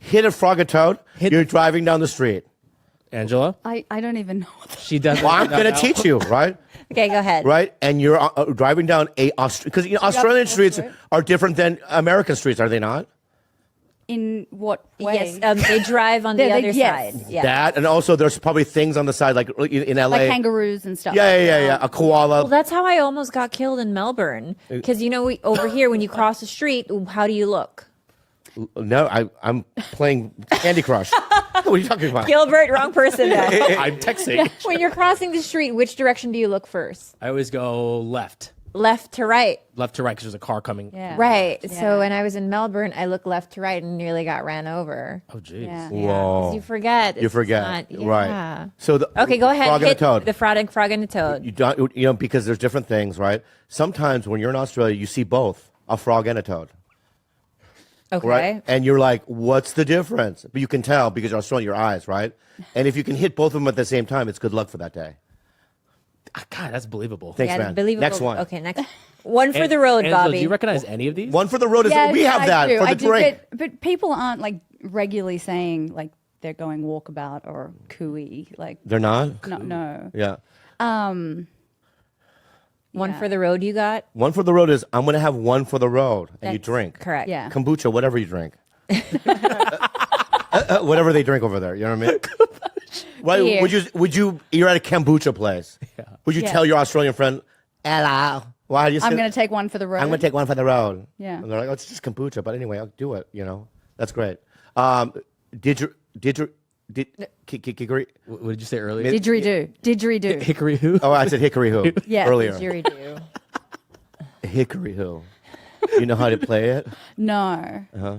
hit a frog or toad. You're driving down the street. Angela? I don't even know what that She doesn't. Well, I'm going to teach you, right? Okay, go ahead. Right? And you're driving down because Australian streets are different than American streets, are they not? In what way? Yes, they drive on the other yes. side. Yeah. That, and also there's probably things on the side, like in LA. Like kangaroos and stuff. Yeah. A koala. Well, that's how I almost got killed in Melbourne. Because, over here, when you cross the street, how do you look? No, I'm playing Candy Crush. What are you talking about? Gilbert, wrong person then. I'm texting. When you're crossing the street, which direction do you look first? I always go left. Left to right. Left to right because there's a car coming. Yeah. Right. Yeah. So when I was in Melbourne, I looked left to right and nearly got ran over. Oh, jeez. Yeah. Whoa. You forget. You forget. Yeah. Right. So Okay, go ahead. Frog and a Hit toad. the frog and the toad. You don't, because there's different things, right? Sometimes when you're in Australia, you see both a frog and a toad. Okay. Right? And you're like, what's the difference? But you can tell because you're Australian, your eyes, right? And if you can hit both of them at the same time, it's good luck for that day. God, that's believable. Thanks, man. Believable. Next one. Okay, next. One for the road, Angela, Bobby. do you recognize any of these? One for the road is Yeah, we have I that do. for the I do, drink. but people aren't like regularly saying like they're going walkabout or cooey. Like They're not? no. Yeah. One Yeah. for the road you got? One for the road is I'm going to have one for the road, and you That's drink. Correct. Yeah. Kombucha, whatever you drink. Whatever they drink over there, you know what I mean? Why Beer. you're at a kombucha place. Yeah. Would you Yeah. tell your Australian friend, hello, why do you say I'm going to take one for the road. I'm going to take one for the road. Yeah. And they're like, oh, it's just kombucha, but anyway, I'll do it, That's great. Kikori? What did you say earlier? Didgeridoo. Hickory who? Oh, I said hickory who Yeah. earlier. Didgeridoo. Hickory who? You know how to play it? No. Uh-huh.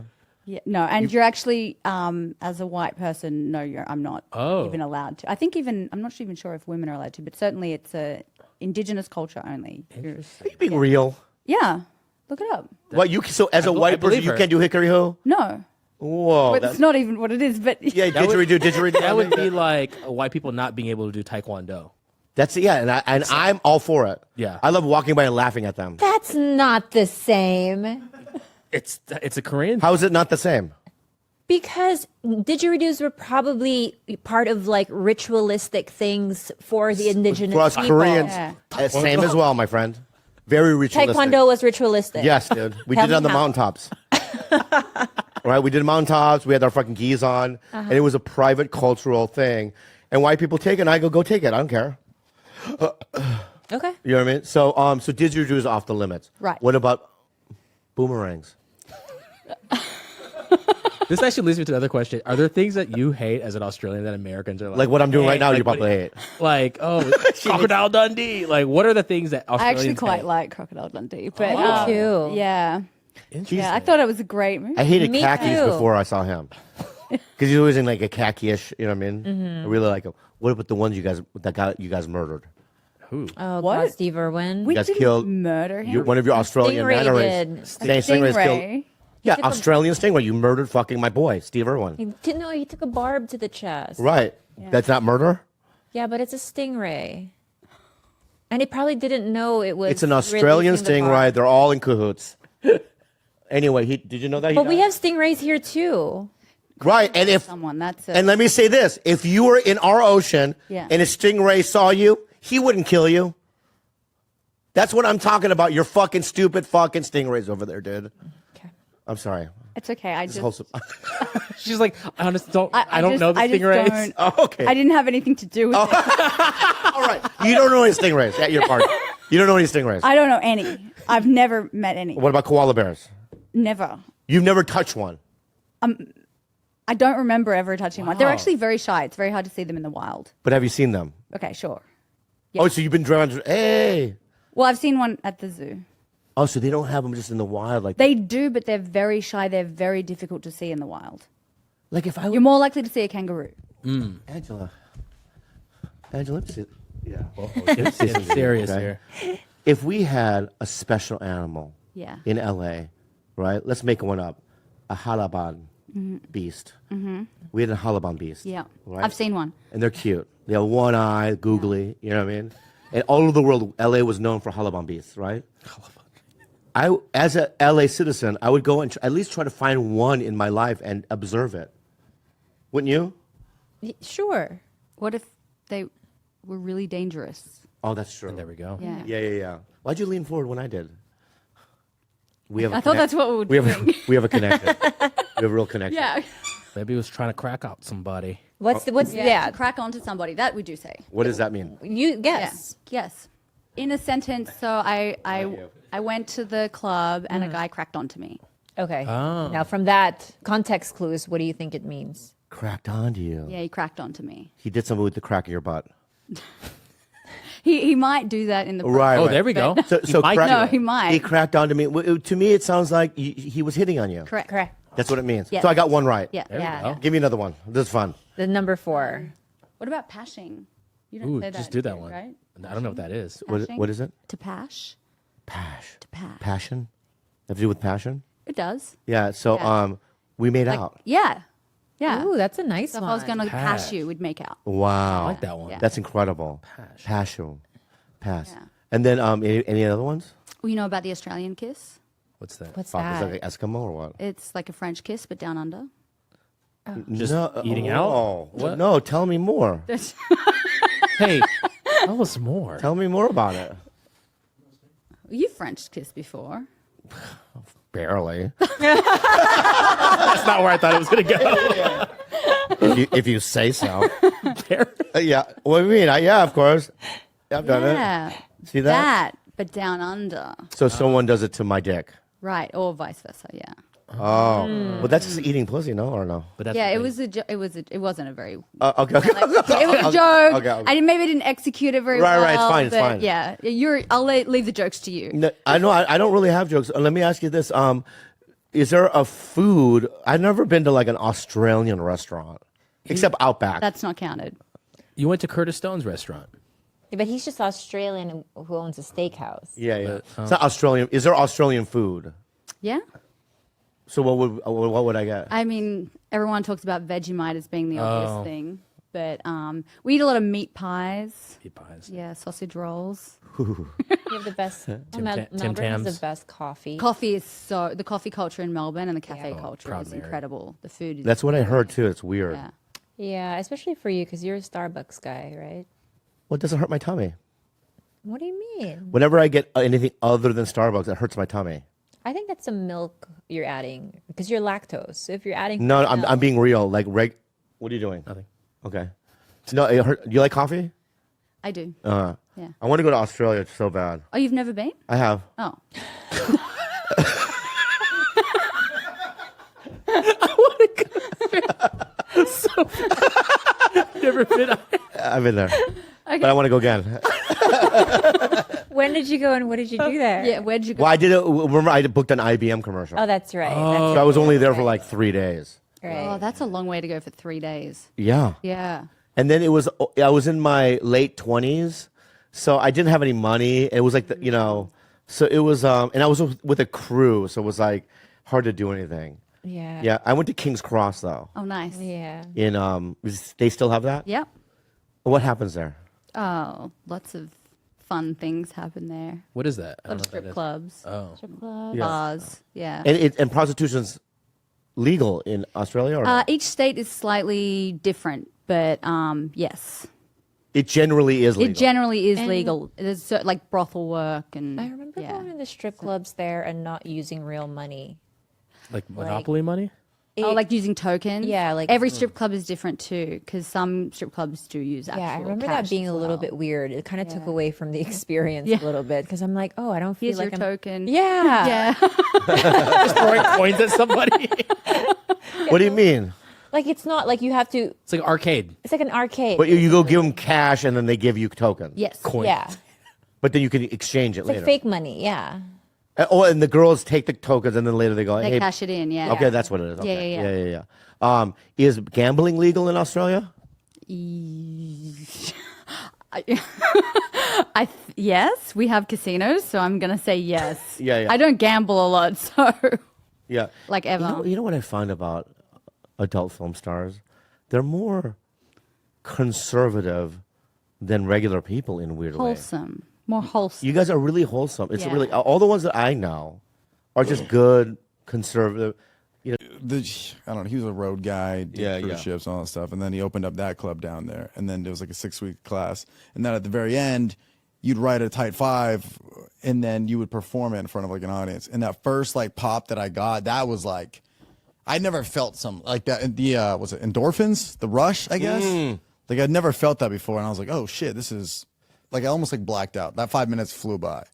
Yeah, no, and you're actually, as a white person, no, I'm not even allowed to. I think I'm not even sure if women are allowed to, but certainly it's a indigenous culture only. Are you being real? Yeah, look it up. What so as a white person, believe you her. can't do hickory who? No, Whoa. but it's not even what it is. But Yeah, didgeridoo. That would be like white people not being able to do taekwondo. That's and I'm all for it. Yeah. I love walking by and laughing at them. That's not the same. It's a Korean. How is it not the same? Because didgeridoos were probably part of like ritualistic things for the indigenous For us people. Koreans, Yeah. same as well, my friend. Very ritualistic. Taekwondo was ritualistic. Yes, dude. We Tell did it on me the how. mountaintops. Right? We did mountaintops. We had our fucking gis on. And it was a private cultural thing. And white people take it, and I go take it. I don't care. Okay. You know what I mean? So didgeridoo is off the limits. Right. What about boomerangs? This actually leads me to another question. Are there things that you hate as an Australian that Americans are like? Like what I'm doing right now, like, you probably hate. Like, Crocodile Dundee. Like, what are the things that I Australians actually quite hate? like Crocodile Dundee. But Me too. yeah, Interesting. I thought it was a great movie. I hated Me khakis too. before I saw him. Because he's always in like a khaki-ish, you know what I mean? Mm-hmm. I really like him. What about the ones you guys murdered? Who? Oh, What? God, Steve Irwin. We guys didn't killed murder him. One of your Australian Stingray manta did. rays. Stingrays killed. Stingray. Yeah, took a- Australian stingray. You murdered fucking my boy, Steve Irwin. He took a barb to the chest. Right. That's not murder? Yeah, but it's a stingray. And he probably didn't know it was. It's an Australian releasing the stingray. barb. They're all in cahoots. Anyway, did you know that? But we have stingrays here too. Right, and if Someone, that's it. and let me say this: if you were in our ocean Yeah. and a stingray saw you, he wouldn't kill you. That's what I'm talking about. You're fucking stupid fucking stingrays over there, dude. Okay. I'm sorry. It's okay. I This just, wholesome. She's like, I honestly don't. I don't just- know the I just stingrays. don't- Oh, okay. I didn't have anything to do with it. All right. You don't know any stingrays at your party. You don't know any stingrays. I don't know any. I've never met any. What about koala bears? Never. You've never touched one. I don't remember ever touching one. They're actually very shy. It's very hard to see them in the wild. But have you seen them? Okay, sure. Oh, so you've been drawn. Hey. Well, I've seen one at the zoo. Oh, so they don't have them just in the wild, like They do, but they're very shy. They're very difficult to see in the wild. if I You're more likely to see a kangaroo. Angela, let me see. Yeah. It's serious here. If we had a special animal Yeah. in LA, right? Let's make one up. A Halaban beast. Mm-hmm. We had a Halaban beast. Yeah. Right? I've seen one. And they're cute. They have one eye, googly, you know what I mean? And all over the world, LA was known for Halaban beasts, right? As a LA citizen, I would go and at least try to find one in my life and observe it. Wouldn't you? Sure. What if they were really dangerous? Oh, that's true. There we go. Yeah. Yeah. Why'd you lean forward when I did? We have. I thought that's what we were doing. We have a connection. We have a real connection. Yeah. Maybe he was trying to crack out somebody. What's To crack onto somebody. That we do say. What does that mean? You guess. Yeah. Yes. In a sentence, so I went to the club and a guy cracked onto me. Okay. Oh. Now, from that context clues, what do you think it means? Cracked onto you. Yeah, he cracked onto me. He did something with the crack of your butt. He might do that in the Right. Oh, there we go. So might crack- do No, it. he might. He cracked onto me. To me, it sounds like he was hitting on you. Correct. Correct. That's what it means. Yes. So I got one right. Yeah. There we Yeah. go. Give me another one. This is fun. The number 4. What about pashing? You don't Ooh, say that. just do that one. Right? I don't know what that is. Pashing? What is it? To pash. Pash. To pash. Passion? Have to do with passion? It does. Yeah. So Yeah. we made Like, out. yeah. Yeah. Ooh, that's a nice So if one. I was going to pass Pash. you, we'd make out. Wow. I like that one. Yeah. That's incredible. Passion. Pass. Yeah. And then any other ones? Well, you know about the Australian kiss? What's that? What's Fuck, is that? that like Eskimo or what? It's like a French kiss, but down under. Just eating out? Oh, What? no, tell me more. Hey, tell us more. Tell me more about it. You French kissed before. Barely. That's not where I thought it was going to go. if you say so. There. Yeah. What do you mean? Yeah, of course. Yeah, I've done Yeah. it. See that? That, but down under. So someone does it to my dick. Right. Or vice versa. Yeah. Oh. Well, that's just eating pussy, no? Or no? But that's Yeah, the it thing. was it wasn't a very Okay. it was a joke. Okay. I maybe didn't execute it very Right, well. right, it's fine, it's but fine. Yeah, I'll leave the jokes to you. No, I know I don't really have jokes. Let me ask you this. Is there a food? I've never been to like an Australian restaurant. Except Outback. That's not counted. You went to Curtis Stone's restaurant. Yeah, but he's just Australian who owns a steakhouse. Yeah. It's not Australian. Is there Australian food? Yeah. So what would I get? I mean, everyone talks about Vegemite as being the obvious thing, but we eat a lot of meat pies. Meat pies. Yeah, sausage rolls. You have the best. Tim Melbourne has Tams. the best coffee. Coffee is the coffee culture in Melbourne and the cafe culture proud is Mary. incredible. The food is That's what I heard too. It's weird. Yeah. Yeah, especially for you because you're a Starbucks guy, right? Well, it doesn't hurt my tummy. What do you mean? Whenever I get anything other than Starbucks, it hurts my tummy. I think that's some milk you're adding because you're lactose. So if you're adding, No, I'm being real. Like, what are you doing? Nothing. Okay. No, it hurt. Do you like coffee? I do. Yeah. Yeah. I want to go to Australia so bad. Oh, you've never been? I have. Oh. Never been. I've been there. But I want to go again. when did you go and what did you do there? Yeah, where'd you go? Well, I did it. Remember, I booked an IBM commercial. Oh, that's right. So I was only there for like 3 days. That's right. Oh, that's a long way to go for 3 days. Yeah. Yeah. And then I was in my late 20s, so I didn't have any money. It was like, so it was, and I was with a crew, so it was like hard to do anything. Yeah. Yeah, I went to King's Cross though. Oh, nice. Yeah. They still have that? Yep. What happens there? Oh, lots of fun things happen there. What is that? I A lot don't of know what that strip is. clubs, Oh. Strip club. bars. Yeah. And prostitution's legal in Australia, or no? Each state is slightly different, but yes, It generally is legal. it generally is And- legal. There's like brothel work and I remember yeah. going to the strip clubs there and not using real money. Like Monopoly money? Oh, like using tokens. Yeah, like- every strip club is different too, because some strip clubs do use actual. Yeah, I remember cash that being as a little well. bit weird. It kind of took away from the experience Yeah. a little bit because I'm like, oh, I don't feel Here's like your I'm. token. Yeah. Yeah. Just throwing coins at somebody. What do you mean? Like it's not like you have to. It's like arcade. It's like an arcade. But you go give them cash and then they give you tokens. Yes. Coin. Yeah, But then you can exchange it it's later. like fake money. Yeah. Oh, and the girls take the tokens and then later they go, They hey, cash it in. Yeah. okay, that's what it is. Okay. Yeah. Yeah. Is gambling legal in Australia? Yes, we have casinos, so I'm gonna say yes. Yeah. I don't gamble a lot, so Yeah. like ever. You know what I find about adult film stars? They're more conservative than regular people in a weird way. Wholesome, more wholesome. You guys are really wholesome. It's Yeah. really all the ones that I know are just good, conservative. I don't know. He was a road guy, did cruise ships and all that stuff, and then he opened up that club down there. And then there was like a 6-week class, and then at the very end, you'd write a tight 5, and then you would perform it in front of like an audience. And that first like pop that I got, that was like, I never felt something like that. The was it endorphins? The rush, I guess. Like I'd never felt that before, and I was like, oh shit, this is like I almost like blacked out. That 5 minutes flew by.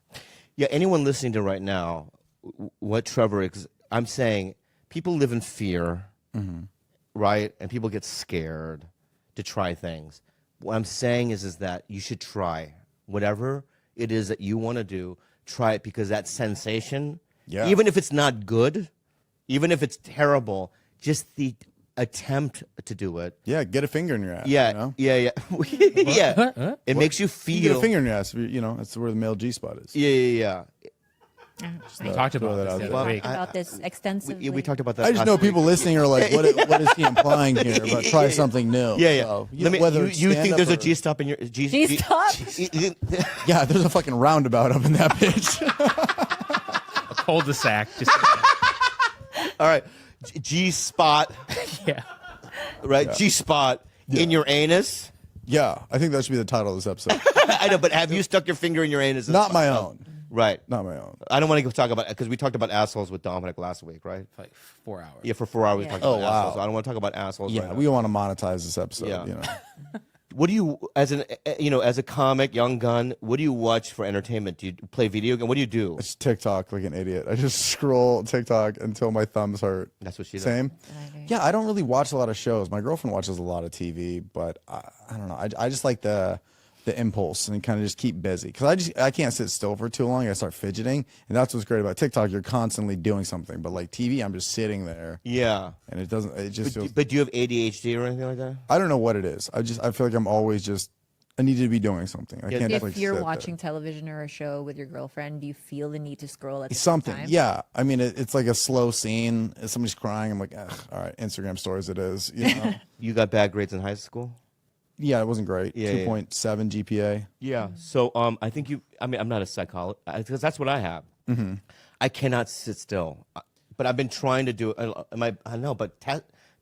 Yeah, anyone listening to right now, what Trevor is, I'm saying, people live in fear, right? And people get scared to try things. What I'm saying is that you should try whatever it is that you want to do. Try it, because that sensation, even if it's not good, even if it's terrible, just the attempt to do it. Yeah, get a finger in your ass. Yeah, you know? yeah. Yeah. It makes you feel. You get a finger in your ass. You know, that's where the male G-spot is. Yeah. We talked about this the other week. About this extensively. We talked about that. I just know people listening are like, what is he implying here? But try something new. Yeah. So, you think there's a G-stop in your G-stop? Yeah, there's a fucking roundabout up in that bitch. A cul-de-sac. Just All right, G-spot. yeah. Right, G-spot in your anus. Yeah, I think that should be the title of this episode. I know, but have you stuck your finger in your anus? Not my own. Right. Not my own. I don't want to go talk about it because we talked about assholes with Dominic last week, right? For like 4 hours. Yeah, for 4 hours we Yeah. talked Oh, about wow. assholes. So I don't want to talk about assholes. Yeah, right now. we want to monetize this episode. Yeah. You know, What do you, as a comic, young gun? What do you watch for entertainment? Do you play video game? What do you do? it's TikTok like an idiot. I just scroll TikTok until my thumbs hurt. That's what she does. Same. Yeah, I don't really watch a lot of shows. My girlfriend watches a lot of TV, but I don't know. I just like the impulse and kind of just keep busy, because I can't sit still for too long. I start fidgeting, and that's what's great about TikTok. You're constantly doing something, but like TV, I'm just sitting there, Yeah. and it doesn't. It just feels. But do you have ADHD or anything like that? I don't know what it is. I feel like I'm always just. I need to be doing something. I can't. just, If like, you're sit there. watching television or a show with your girlfriend, do you feel the need to scroll at the Something, same time? yeah. I mean, it's like a slow scene. If somebody's crying, I'm like, ugh, all right, Instagram stories. It is. You know? You got bad grades in high school? Yeah, it wasn't great. Yeah, yeah. 2.7 GPA. Yeah. So I think I'm not a psychologist, because that's what I have. Mm-hmm. I cannot sit still, but I've been trying to do it. I know, but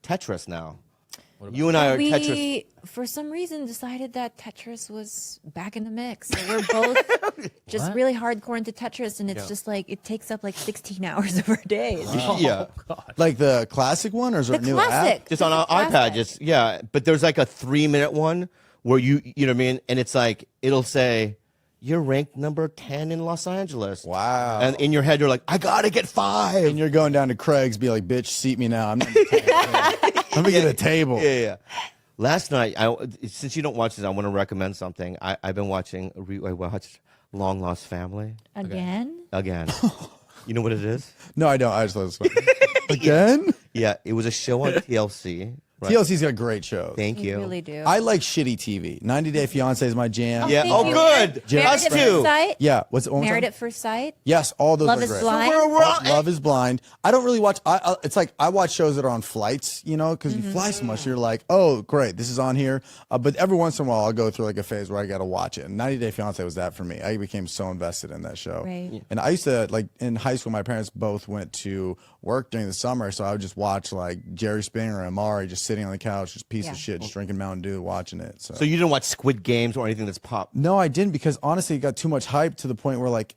Tetris now. You and I are Tetris. We, for some reason, decided that Tetris was back in the mix. So we're both just really hardcore into Tetris, and it's just like it takes up like 16 hours of our days. Yeah. Like the classic one, or is there The a new classic. app? Just on our iPad, Classic. just yeah. But there's like a 3-minute one where you know what I mean, and it's like it'll say you're ranked number 10 in Los Angeles. Wow. And in your head, you're like, I gotta get 5. And you're going down to Craig's, be like, bitch, seat me now. I'm not Let me get a table. Yeah. Last night, since you don't watch this, I want to recommend something. I've been watching. I watched Long Lost Family Again? again. You know what it is? No, I don't. I just thought it was funny. Again? Yeah, it was a show on TLC. Right? TLC's got great shows. Thank You you. really do. I like shitty TV. 90 Day Fiancé is my jam. Yeah. Thank Oh, you. good. Married Us at First too. Sight? Yeah. What's it? Married at First Sight? Yes, all those Love are is great. Blind? Love is Blind. I don't really watch. It's like I watch shows that are on flights, you know, because you fly so much. You're like, oh, great, this is on here. But every once in a while, I'll go through like a phase where I got to watch it. And 90 Day Fiancé was that for me. I became so invested in that show. Right. And I used to, like, in high school, my parents both went to work during the summer, so I would just watch like Jerry Springer and Amari just sitting on the couch, just piece of shit, just drinking Mountain Dew, watching it. So you didn't watch Squid Games or anything that's pop? No, I didn't, because honestly, it got too much hype to the point where like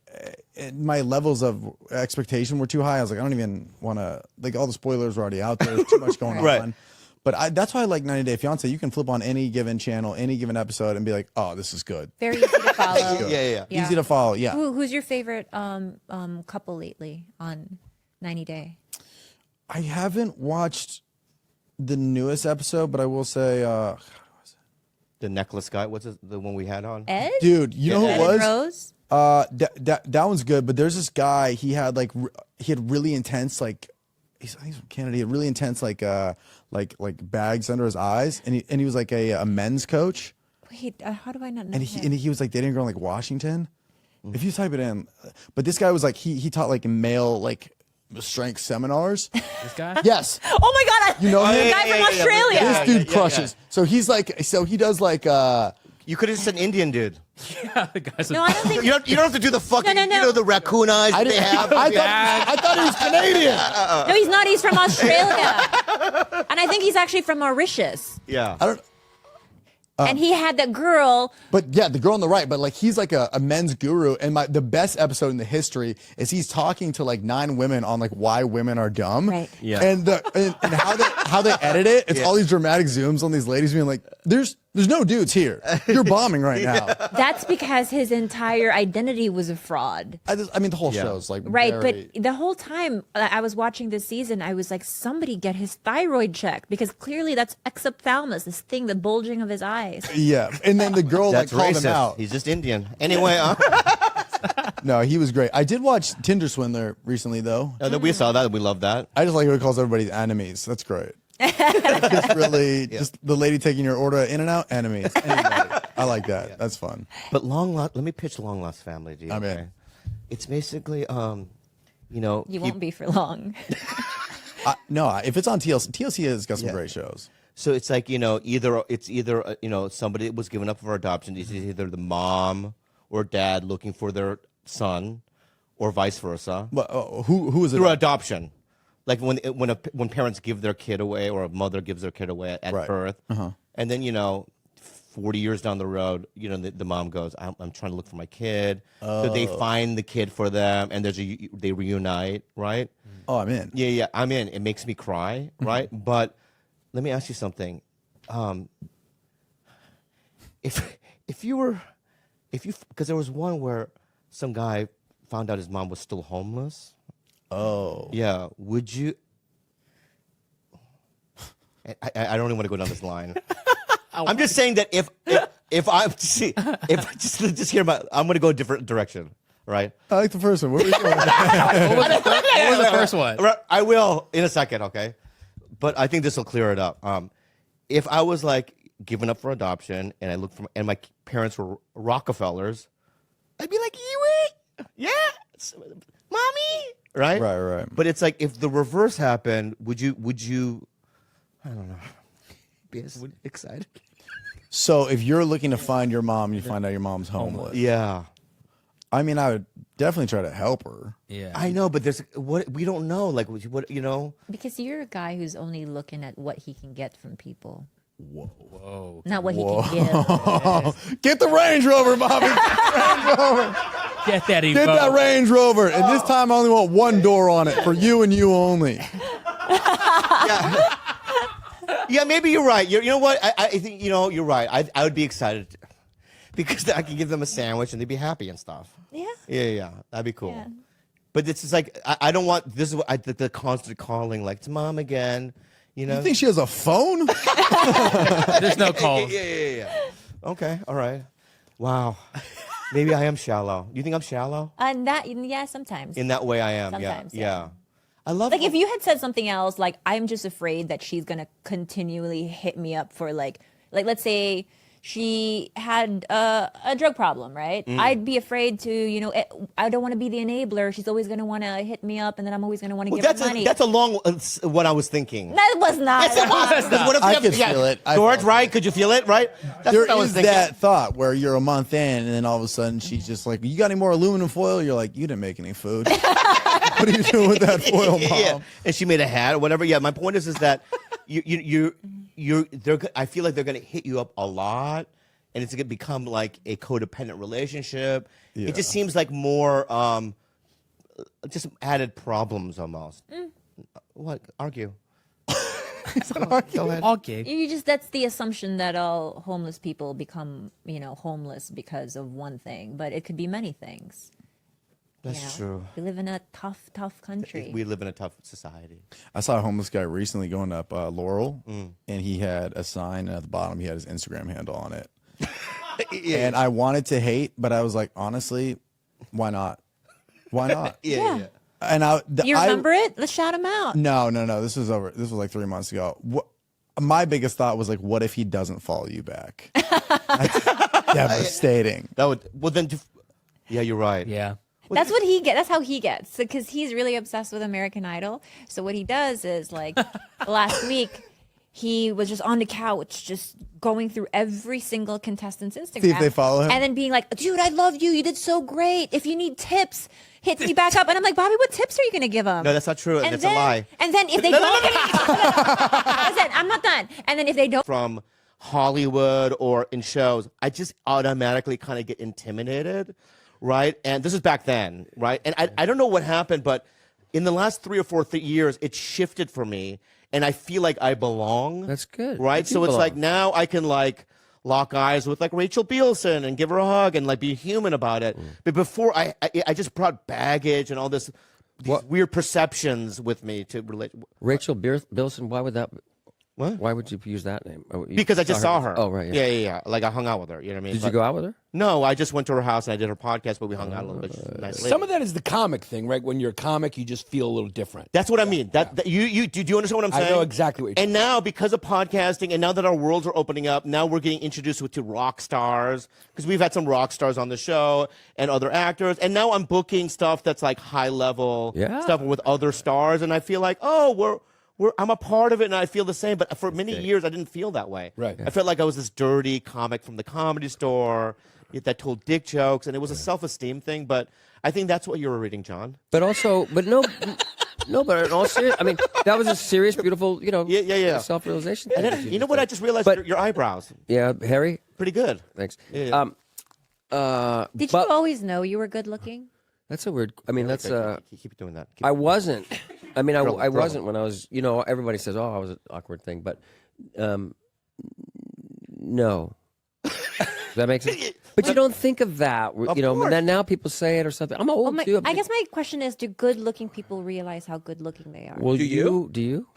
my levels of expectation were too high. I was like, I don't even want to, like, all the spoilers were already out there. There's too much going Right. on. But that's why I like 90 Day Fiancé. You can flip on any given channel, any given episode, and be like, oh, this is good. Very easy to follow. Yeah. Easy to follow. Yeah. Who's your favorite couple lately on 90 Day? I haven't watched the newest episode, but I will say, The necklace guy. What's the one we had on? Ed? dude, you know who Ed it and was? Rose? That one's good, but there's this guy. He had like he had really intense like I think he's from Canada. He had really intense like bags under his eyes, and he was like a men's coach, Wait, how do I not know and him? he was like dating a girl in like Washington. If you type it in, but this guy was like he taught like male like strength seminars. This guy? Yes, Oh my god! You know the him? guy from Australia. this dude crushes. So he's like he does like You could have just said Indian dude. Yeah, the guy's No, I don't think. You don't have to do the fucking, No. you know, the raccoon eyes I, that they have. I thought he was Canadian. No, he's not. He's from Australia, and I think he's actually from Mauritius. Yeah. I don't. And he had that girl. But yeah, the girl on the right, but like he's like a men's guru. And the best episode in the history is he's talking to like 9 women on like why women are dumb. Right. Yeah. And and how they edit it, it's all these dramatic zooms on these ladies being like, there's no dudes here. You're bombing right now. That's because his entire identity was a fraud. I mean, the whole show's like Right, very- but the whole time I was watching this season, I was like, somebody get his thyroid checked because clearly that's exophthalmos, this thing, the bulging of his eyes. yeah. And then the girl That's like called him racist. out. He's just Indian. Anyway, No, he was great. I did watch Tinder Swindler recently though. we saw that. We love that. I just like how he calls everybody enemies. That's great. It's really just the lady taking your order at In-N-Out, enemies. Anybody. I like that. That's fun. But let me pitch Long Lost Family to you. I'm in. Okay? It's basically, you know, You won't be for long. No, if it's on TLC has got some great shows. So it's like, you know, either you know, somebody was given up for adoption. It's either the mom or dad looking for their son, or vice versa. But who is it? Through adoption, like when parents give their kid away, or a mother gives their kid away at Right. birth, and then, you know, 40 years down the road, you know, the mom goes, I'm trying to look for my kid. So they find the kid for them, and they reunite, right? Oh, I'm in. Yeah, I'm in. It makes me cry, right? But let me ask you something. Because there was one where some guy found out his mom was still homeless. Oh. Yeah, would you? I don't even want to go down this line. I'm just saying that if I just hear about, I'm going to go a different direction, right? I like the first one. Where were you going? What was the first one? Right, I will in a second, okay? But I think this will clear it up. If I was like given up for adoption, and I looked for, and my parents were Rockefellers, I'd be like, yeah, mommy, right? Right. But it's like if the reverse happened, would you? I don't know. Be excited? So if you're looking to find your mom, you find out your mom's homeless. Yeah. I mean, I would definitely try to help her. Yeah. I know, but there's what we don't know. Like what you know? Because you're a guy who's only looking at what he can get from people. Whoa. Not what he can give. Get the Range Rover, Bobby. Get that Get that Range Rover. And this time I only want one door on it for you and you only. Yeah, maybe you're right. You know what? I think you're right. I would be excited because I could give them a sandwich and they'd be happy and stuff. Yeah. Yeah, that'd be cool. Yeah. But it's just like I don't want this is what the constant calling, like it's mom again. You know? You think she has a phone? There's no calls. Yeah. Okay, all right. Wow. Maybe I am shallow. You think I'm shallow? Sometimes. In that way, I am. Sometimes, yeah. yeah. I love Like if you had said something else, like I'm just afraid that she's gonna continually hit me up for like let's say she had a drug problem, right? I'd be afraid to, I don't want to be the enabler. She's always gonna want to hit me up, and then I'm always gonna want to give her money. That's a long what I was thinking. That was not. What if I could feel it. George, right? Could you feel it, right? That's There what I was is thinking. that thought where you're a month in and then all of a sudden she's just like, you got any more aluminum foil? You're like, you didn't make any food. What are you doing with that foil, Mom? Yeah. And she made a hat or whatever. Yeah, my point is that I feel like they're going to hit you up a lot, and it's going to become like a codependent relationship. Yeah. It just seems like more just added problems almost. What? Argue. Go ahead. Okay. That's the assumption that all homeless people become, homeless because of one thing, but it could be many things. That's true. We live in a tough country. We live in a tough society. I saw a homeless guy recently going up Laurel, and he had a sign, and at the bottom he had his Instagram handle on it. And I wanted to hate, but I was like, honestly, why not? Why not? Yeah. And you remember it? Let's shout him out. No. This was like 3 months ago. My biggest thought was like, what if he doesn't follow you back? That's devastating. Yeah, you're right. Yeah. That's what he gets. That's how he gets, because he's really obsessed with American Idol. So what he does is, like, last week he was just on the couch, just going through every single contestant's Instagram. See if they follow him. And then being like, dude, I loved you. You did so great. If you need tips, hit me back up. And I'm like, Bobby, what tips are you going to give him? No, that's not true. And That's then, a lie. And then if they don't... Listen, I'm not done. And then if they don't... From Hollywood or in shows, I just automatically kind of get intimidated, right? And this is back then, right? And I don't know what happened, but in the last 3 or 4 years, it shifted for me, and I feel like I belong. That's good. Right? You So it's belong. like now I can like lock eyes with like Rachel Bielson and give her a hug and like be human about it. But before, I just brought baggage and all these weird perceptions with me to relate. Rachel Bilson, why would that? What? Why would you use that name? Because I just saw her. Oh, right. Yeah. Yeah. Like I hung out with her. You know what I mean? Did you go out with her? No, I just went to her house and I did her podcast, but we hung out a little bit. She's a nice lady. Some of that is the comic thing, right? When you're a comic, you just feel a little different. That's what I mean. That you do you understand what I'm saying? I know exactly what you're saying. And now, because of podcasting, and now that our worlds are opening up, now we're getting introduced to rock stars, because we've had some rock stars on the show and other actors, and now I'm booking stuff that's like high level stuff with other stars, and I feel like, oh, I'm a part of it, and I feel the same. But for many years, I didn't feel that way. Right. I felt like I was this dirty comic from the Comedy Store that told dick jokes, and it was a self-esteem thing. But I think that's what you were reading, John. But also, but but in all serious, I mean, that was a serious, beautiful, self-realization. And then, you know what? I just realized But- your eyebrows, Yeah, Harry. pretty good. Thanks. Yeah. Did you always know you were good looking? That's a weird. I mean, that's Keep doing that. I wasn't. I mean, I Girl. wasn't when I was. Everybody says, "Oh, I was an awkward thing," but no. Does that make sense? But you don't think of that, Of and course. then now people say it or something. I'm old too. I guess my question is, do good-looking people realize how good-looking they are? Well, Do you? Do you?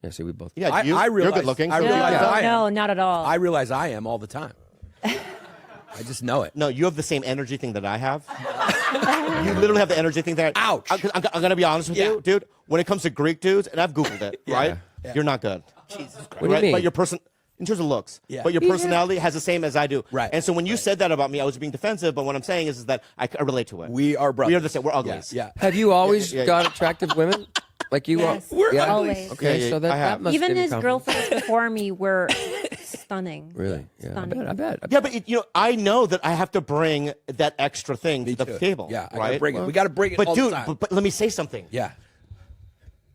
Yeah, see, we both. Yeah, I you're realize- good looking. I so- realize no, I am. no, not at all. I realize I am all the time. I just know it. No, you have the same energy thing that I have. You literally have the energy thing that. Ouch. I'm going to be honest with you, dude. When it comes to Greek dudes, and I've Googled it, right? Yeah. You're not good. Jesus Christ. What do you mean? But your person, in terms of looks, Yeah. but your personality has the same as I do. Right. And so when you said that about me, I was being defensive. But what I'm saying is that I relate to it. We are brothers. We are the same. We're uglies. Yeah. Have you always Yeah. got attractive women? Like you Yes. are? We're yeah? always. Okay, Yeah, so I that have. must Even give you his confidence. girlfriends before me were stunning. Really? Yeah. Stunning. I bet. Yeah, but I know that I have to bring that extra thing to the too. table. Yeah, I right? gotta bring it. We got to bring it But all dude, the time. but let me say something. Yeah.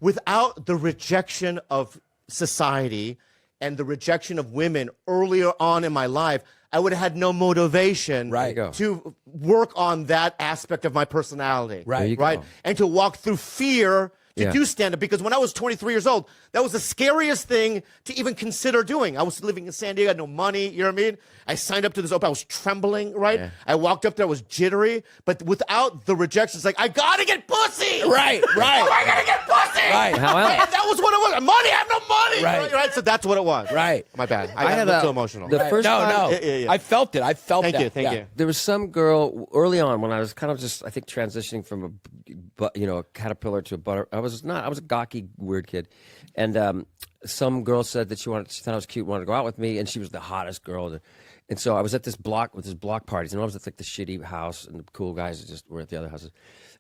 Without the rejection of society and the rejection of women earlier on in my life, I would have had no motivation Right. There you go. to work on that aspect of my personality. Right. There you Right. go. And to walk through fear to Yeah. do stand up, because when I was 23 years old, that was the scariest thing to even consider doing. I was living in San Diego, I had no money, you know what I mean? I signed up to this open, I was trembling, right? Yeah. I walked up there, I was jittery, but without the rejection, it's like, I gotta get pussy! Right. Right. I gotta get pussy! Right. How else? And that was what it was. Money, I have no money! Right. Right? So that's what it was. Right. My bad. I I had got a- so emotional. the first No, time- no. Yeah. I felt it. I felt Thank that. you, thank Yeah. you. There was some girl early on when I was kind of just, I think, transitioning from a caterpillar to a butter. I was a gawky, weird kid. And some girl said that she thought I was cute, wanted to go out with me, and she was the hottest girl. And so I was at this block with these block parties, and I was at like the shitty house, and the cool guys just were at the other houses.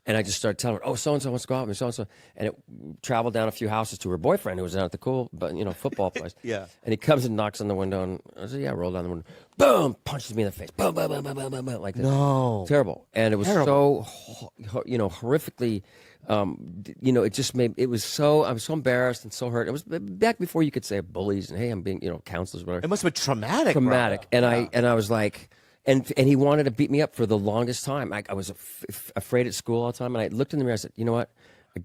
And I just started telling her, "Oh, so and so wants to go out with me, so and so." And it traveled down a few houses to her boyfriend, who was down at the cool, football place. Yeah. And he comes and knocks on the window, and I said, "Yeah," roll down the window, boom, punches me in the face, boom, boom, boom, boom, boom, boom, boom, like that. No. Terrible. And it was Terrible. so, horrifically. It just made I was so embarrassed and so hurt. It was back before you could say bullies and hey, I'm being counselors, whatever. It must have been traumatic. Traumatic. And I was like, and he wanted to beat me up for the longest time. I was afraid at school all the time, and I looked in the mirror. I said, you know what? I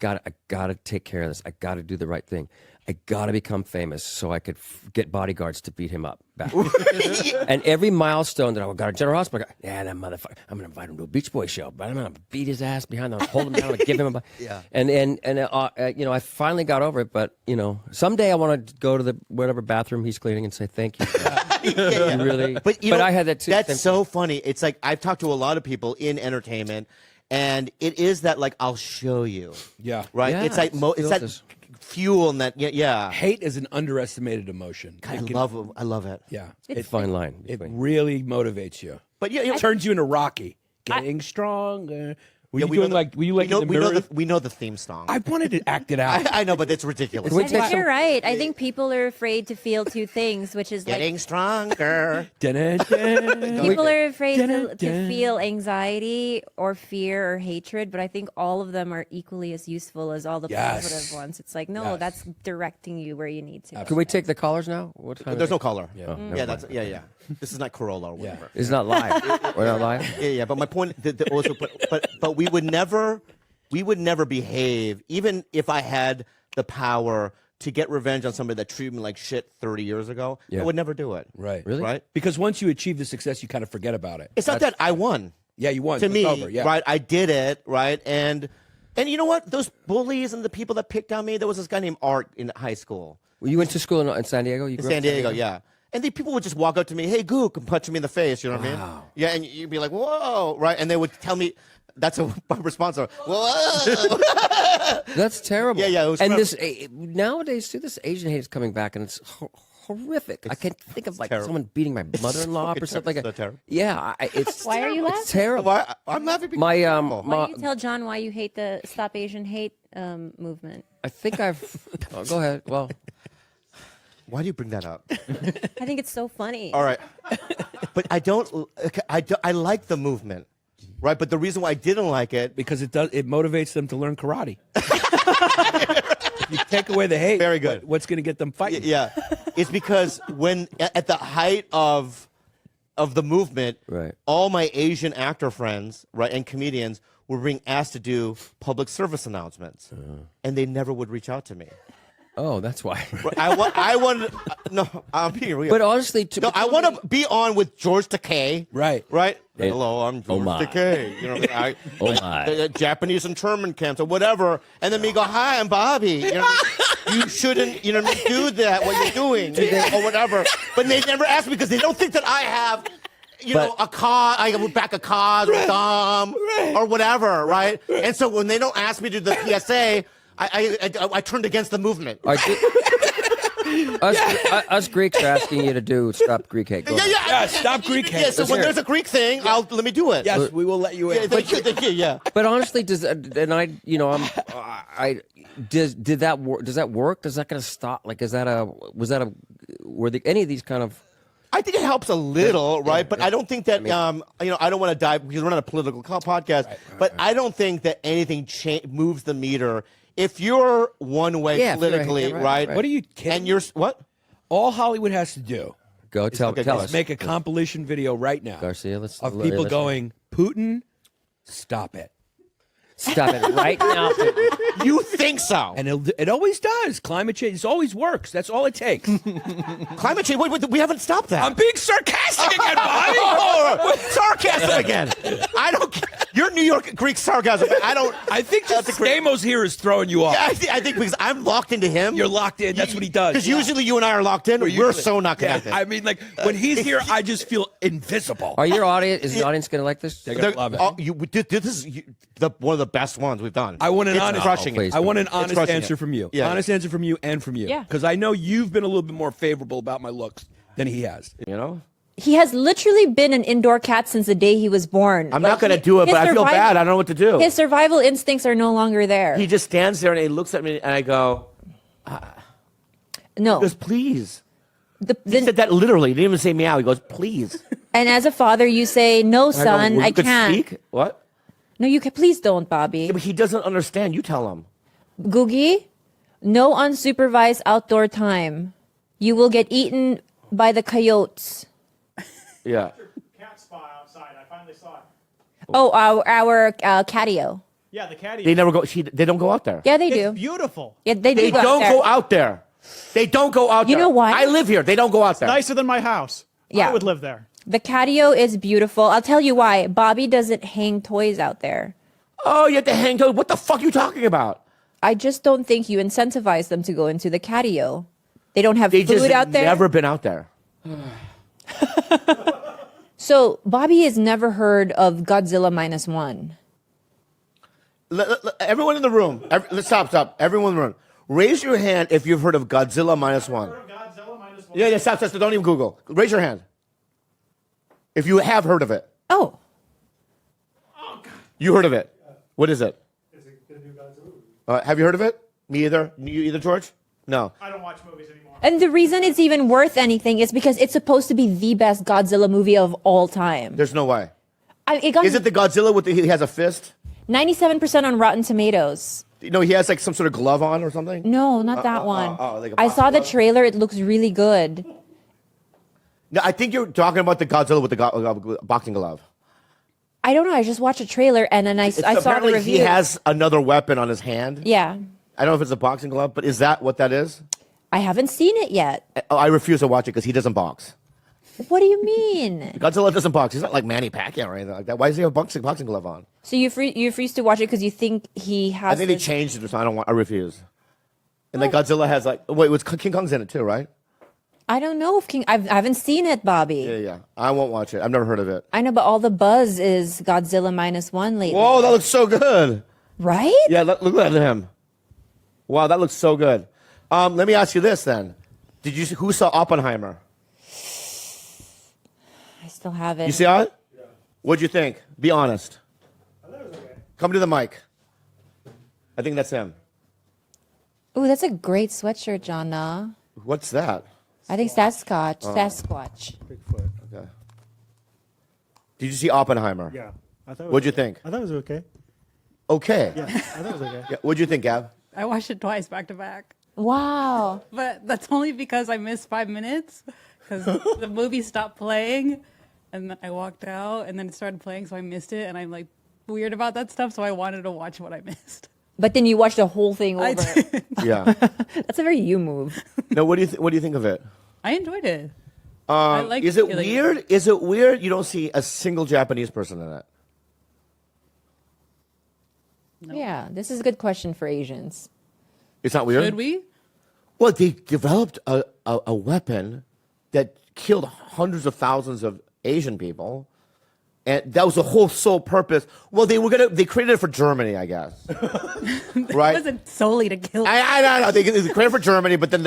gotta take care of this. I gotta do the right thing. I gotta become famous so I could get bodyguards to beat him up back. And every milestone that I got a General Hospital, that motherfucker, I'm gonna invite him to a Beach Boy show, but I'm gonna beat his ass behind, hold him down, and give him a. Yeah. And I finally got over it, but someday I want to go to the whatever bathroom he's cleaning and say thank you. Yeah. You really, But I had that too. That's so funny. It's like I've talked to a lot of people in entertainment, and it is that like I'll show you. Yeah. Right. Yeah, it's like it's that this. fuel and that. Yeah. Hate is an underestimated emotion. I It can- love it. Yeah. It's a fine line. It between- really motivates you. But yeah, It turns you into Rocky. Getting stronger. Were Yeah, you we know doing the- like? Were you like in the we know mirror? we know the theme song. I wanted to act it out. I know, but it's ridiculous. Can we I take think some? you're right. I think people are afraid to feel two things, which is like Getting stronger. people are afraid to feel anxiety or fear or hatred, but I think all of them are equally as useful as all the Yes. positive ones. It's like, no, Yes. that's directing you where you need to. Can we take the callers now? What time? There's is no it? caller. never That's yeah. This is not Corolla or whatever. It's not live. We're not live. Yeah. But my point, also, but we would never behave, even if I had the power to get revenge on somebody that treated me like shit 30 years ago. Yeah. I would never do it. Right. Really? Right? Because once you achieve the success, you kind of forget about it. It's not that I won. Yeah, you won. To It's me, over. Yeah. right? I did it, right? And you know what? Those bullies and the people that picked on me. There was this guy named Art in high school. Well, you went to school in San Diego. You In grew up San Diego, yeah. And the people would just walk up to me, "Hey, Gook," and punch me in the face. You know what I mean? Yeah, and you'd be like, "Whoa!" Right? And they would tell me, "That's my response." Whoa! That's terrible. Yeah, it was and terrible. this nowadays too, this Asian hate is coming back, and it's horrific. I can't think of like terrible. someone beating my mother-in-law up or something like so that. terrible. Yeah, it's Why are you laughing? it's terrible. Why? I'm laughing because My Why my, don't you tell John why you hate the Stop Asian Hate movement? I think I've. Oh, go ahead. Well, why do you bring that up? I think it's so funny. All right, but I don't. I like the movement, right? But the reason why I didn't like it, Because it motivates them to learn karate. If you take away the hate. Very good. What's going to get them fighting? yeah, it's because when at the height of the movement, Right. all my Asian actor friends, right, and comedians were being asked to do public service announcements, and they never would reach out to me. oh, that's why. Right, I wanted no, I'm being real. But honestly, No, I want to be on with George Takei. Right. Right? Hello, I'm George my. Takei. You know, Oh, my. Japanese internment camps or whatever. And then me go, hi, I'm Bobby. You know, you shouldn't, do that, what you're doing, or whatever. But they never ask me because they don't think that I have, a car, I have back a cause or thumb or whatever, right? And so when they don't ask me to do the PSA, I turned against the movement. Us Greeks are asking you to do Stop Greek Hate. Go ahead. Yeah, stop Greek hate. Yeah, so when there's a Greek thing, let me do it. Yes, we will let you in. Yeah, thank you, yeah. But honestly, does that work? Does that work? Is that going to stop? Like, were any of these kind of? I think it helps a little, right? But I don't think that, I don't want to dive because we're not a political podcast, but I don't think that anything moves the meter. If you're one way Yeah, politically, right, right? right. What are you kidding? And you're, what? All Hollywood has to do Go tell is us, make a compilation video right now Garcia. of people going, Putin, stop it. Stop it right now. You think so? And it always does. Climate change, it always works. That's all it takes. Climate change, wait, we haven't stopped that. I'm being sarcastic again, Bobby. Sarcasm again. I don't. You're New York Greek sarcasm. I think just Stamos here is throwing you off. Yeah, I think because I'm locked into him. You're locked in. That's what he does. Because usually you and I are locked in. We're so not Yeah, connected. I mean, like, when he's here, I just feel invisible. Are your audience? Is the audience going to like this? They're gonna love it. This is one of the best ones we've done. I want an It's honest, crushing it. please. I want an It's honest crushing answer it. from you. Yeah. Honest answer from you and from you. Yeah. Because I know you've been a little bit more favorable about my looks than he has. He has literally been an indoor cat since the day he was born. I'm not going to do it, but I feel bad. I don't know what to do. His survival instincts are no longer there. He just stands there and he looks at me and I go, No. he goes, please. The- He the- said that literally. He didn't even say meow. He goes, please. and as a father, you say, no, And I go, son, well, I you could can't. speak? What? No, you can. Please don't, Bobby. Yeah, but he doesn't understand. You tell him. Googie, no unsupervised outdoor time. You will get eaten by the coyotes. Yeah. Cat spa outside. I finally saw it. Oh, our catio. Yeah, the caddy. They never go. They don't go out there. Yeah, they It's do. beautiful. Yeah, they do. They go out don't there. go out there. They don't go out there. You know why? I live here. They don't go out there. Nicer than my house. Yeah. I would live there. The catio is beautiful. I'll tell you why. Bobby doesn't hang toys out there. Oh, you have to hang toes. What the fuck are you talking about? I just don't think you incentivize them to go into the catio. They don't have They food just out there. never been out there. So Bobby has never heard of Godzilla -1. Everyone in the room. Let's stop. Everyone in the room. Raise your hand if you've heard of Godzilla -1. Godzilla -1. Yeah, stop. Don't even Google. Raise your hand. If you have heard of it. Oh, You heard of it. What is it? Is it the new Godzilla movie? Have you heard of it? Me either. You either, George? No. I don't watch movies anymore. And the reason it's even worth anything is because it's supposed to be the best Godzilla movie of all time. There's no way. It got Is it the Godzilla with he has a fist? 97% on Rotten Tomatoes. No, he has like some sort of glove on or something. No, not that one. like a I saw the boxing glove? trailer. It looks really good. No, I think you're talking about the Godzilla with the boxing glove. I don't know. I just watched a trailer and then I saw the Apparently, review. he has another weapon on his hand. Yeah. I don't know if it's a boxing glove, but is that what that is? I haven't seen it yet. I refuse to watch it because he doesn't box. What do you mean? Godzilla doesn't box. He's not like Manny Pacquiao or anything like that. Why does he have a boxing glove on? So you refuse to watch it because you think he has. I think they changed it, so I don't want. I refuse. And then Godzilla has like King Kong's in it too, right? I don't know if I haven't seen it, Bobby. Yeah. I won't watch it. I've never heard of it. I know, but all the buzz is Godzilla -1 lately. Whoa, that looks so good. Right? Yeah, look at him. Wow, that looks so good. Let me ask you this then: who saw Oppenheimer? I still have it. You see it? Yeah. What'd you think? Be honest. I thought it was okay. Come to the mic. I think that's him. Ooh, that's a great sweatshirt, Jonna. What's that? I think Sasquatch. Sasquatch. Bigfoot. Okay. Did you see Oppenheimer? Yeah. I thought. What'd you think? I thought it was okay. Okay. Yeah, I thought it was okay. Yeah. What'd you think, Gab? I watched it twice back to back. Wow. But that's only because I missed 5 minutes because the movie stopped playing and then I walked out and then it started playing, so I missed it. And I'm like weird about that stuff, so I wanted to watch what I missed. But then you watched the whole thing I over. did. Yeah. That's a very you move. No. What do you think of it? I enjoyed it. I liked Is it killing weird? Is it weird you don't see a single Japanese person in it? Yeah, this is a good question for Asians. It's not weird. Should we? Well, they developed a weapon that killed hundreds of thousands of Asian people, and that was the whole sole purpose. Well, they created it for Germany, I guess. Right? It wasn't solely to kill. I don't know. They created it for Germany, but then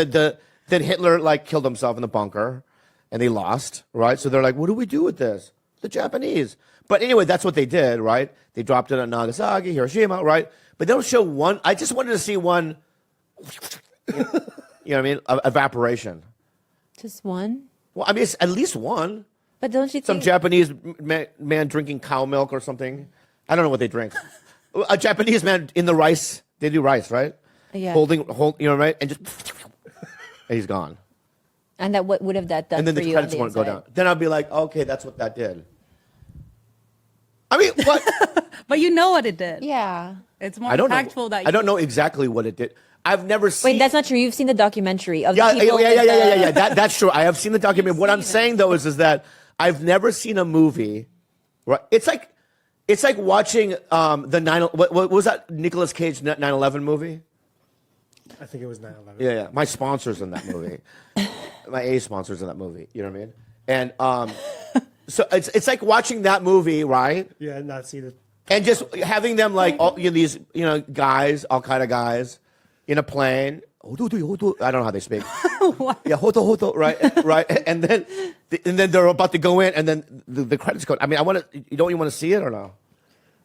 then Hitler like killed himself in the bunker, and they lost. Right? So they're like, what do we do with this? The Japanese. But anyway, that's what they did. Right? They dropped it at Nagasaki, Hiroshima. Right? But they don't show one. I just wanted to see one. You know what I mean? Evaporation. Just one? Well, I mean, it's at least one. But don't you Some think Japanese man drinking cow milk or something. I don't know what they drink. A Japanese man in the rice. They do rice, right? Yeah. You know, right? And just, and he's gone. And that what would have that done And then for the you credits on the won't go inside? down. Then I'll be like, okay, that's what that did. I mean, what? But you know what it did. Yeah. It's more I don't impactful know. that I don't know exactly what it did. I've never seen. Wait, that's not true. You've seen the documentary of Yeah, the people. yeah. That's true. I have seen the documentary. What I'm saying though is that I've never seen a movie. Right? It's like watching the 9. What was that Nicolas Cage 9/11 movie? I think it was 9/11. Yeah. My sponsor's in that movie. My A sponsor's in that movie. You know what I mean? And so it's like watching that movie, right? Yeah, not see the. And just having them like all these guys, Al Qaeda guys, in a plane. I don't know how they speak. Yeah, hoto, right, and then they're about to go in, and then the credits go. I mean, don't you want to see it or no?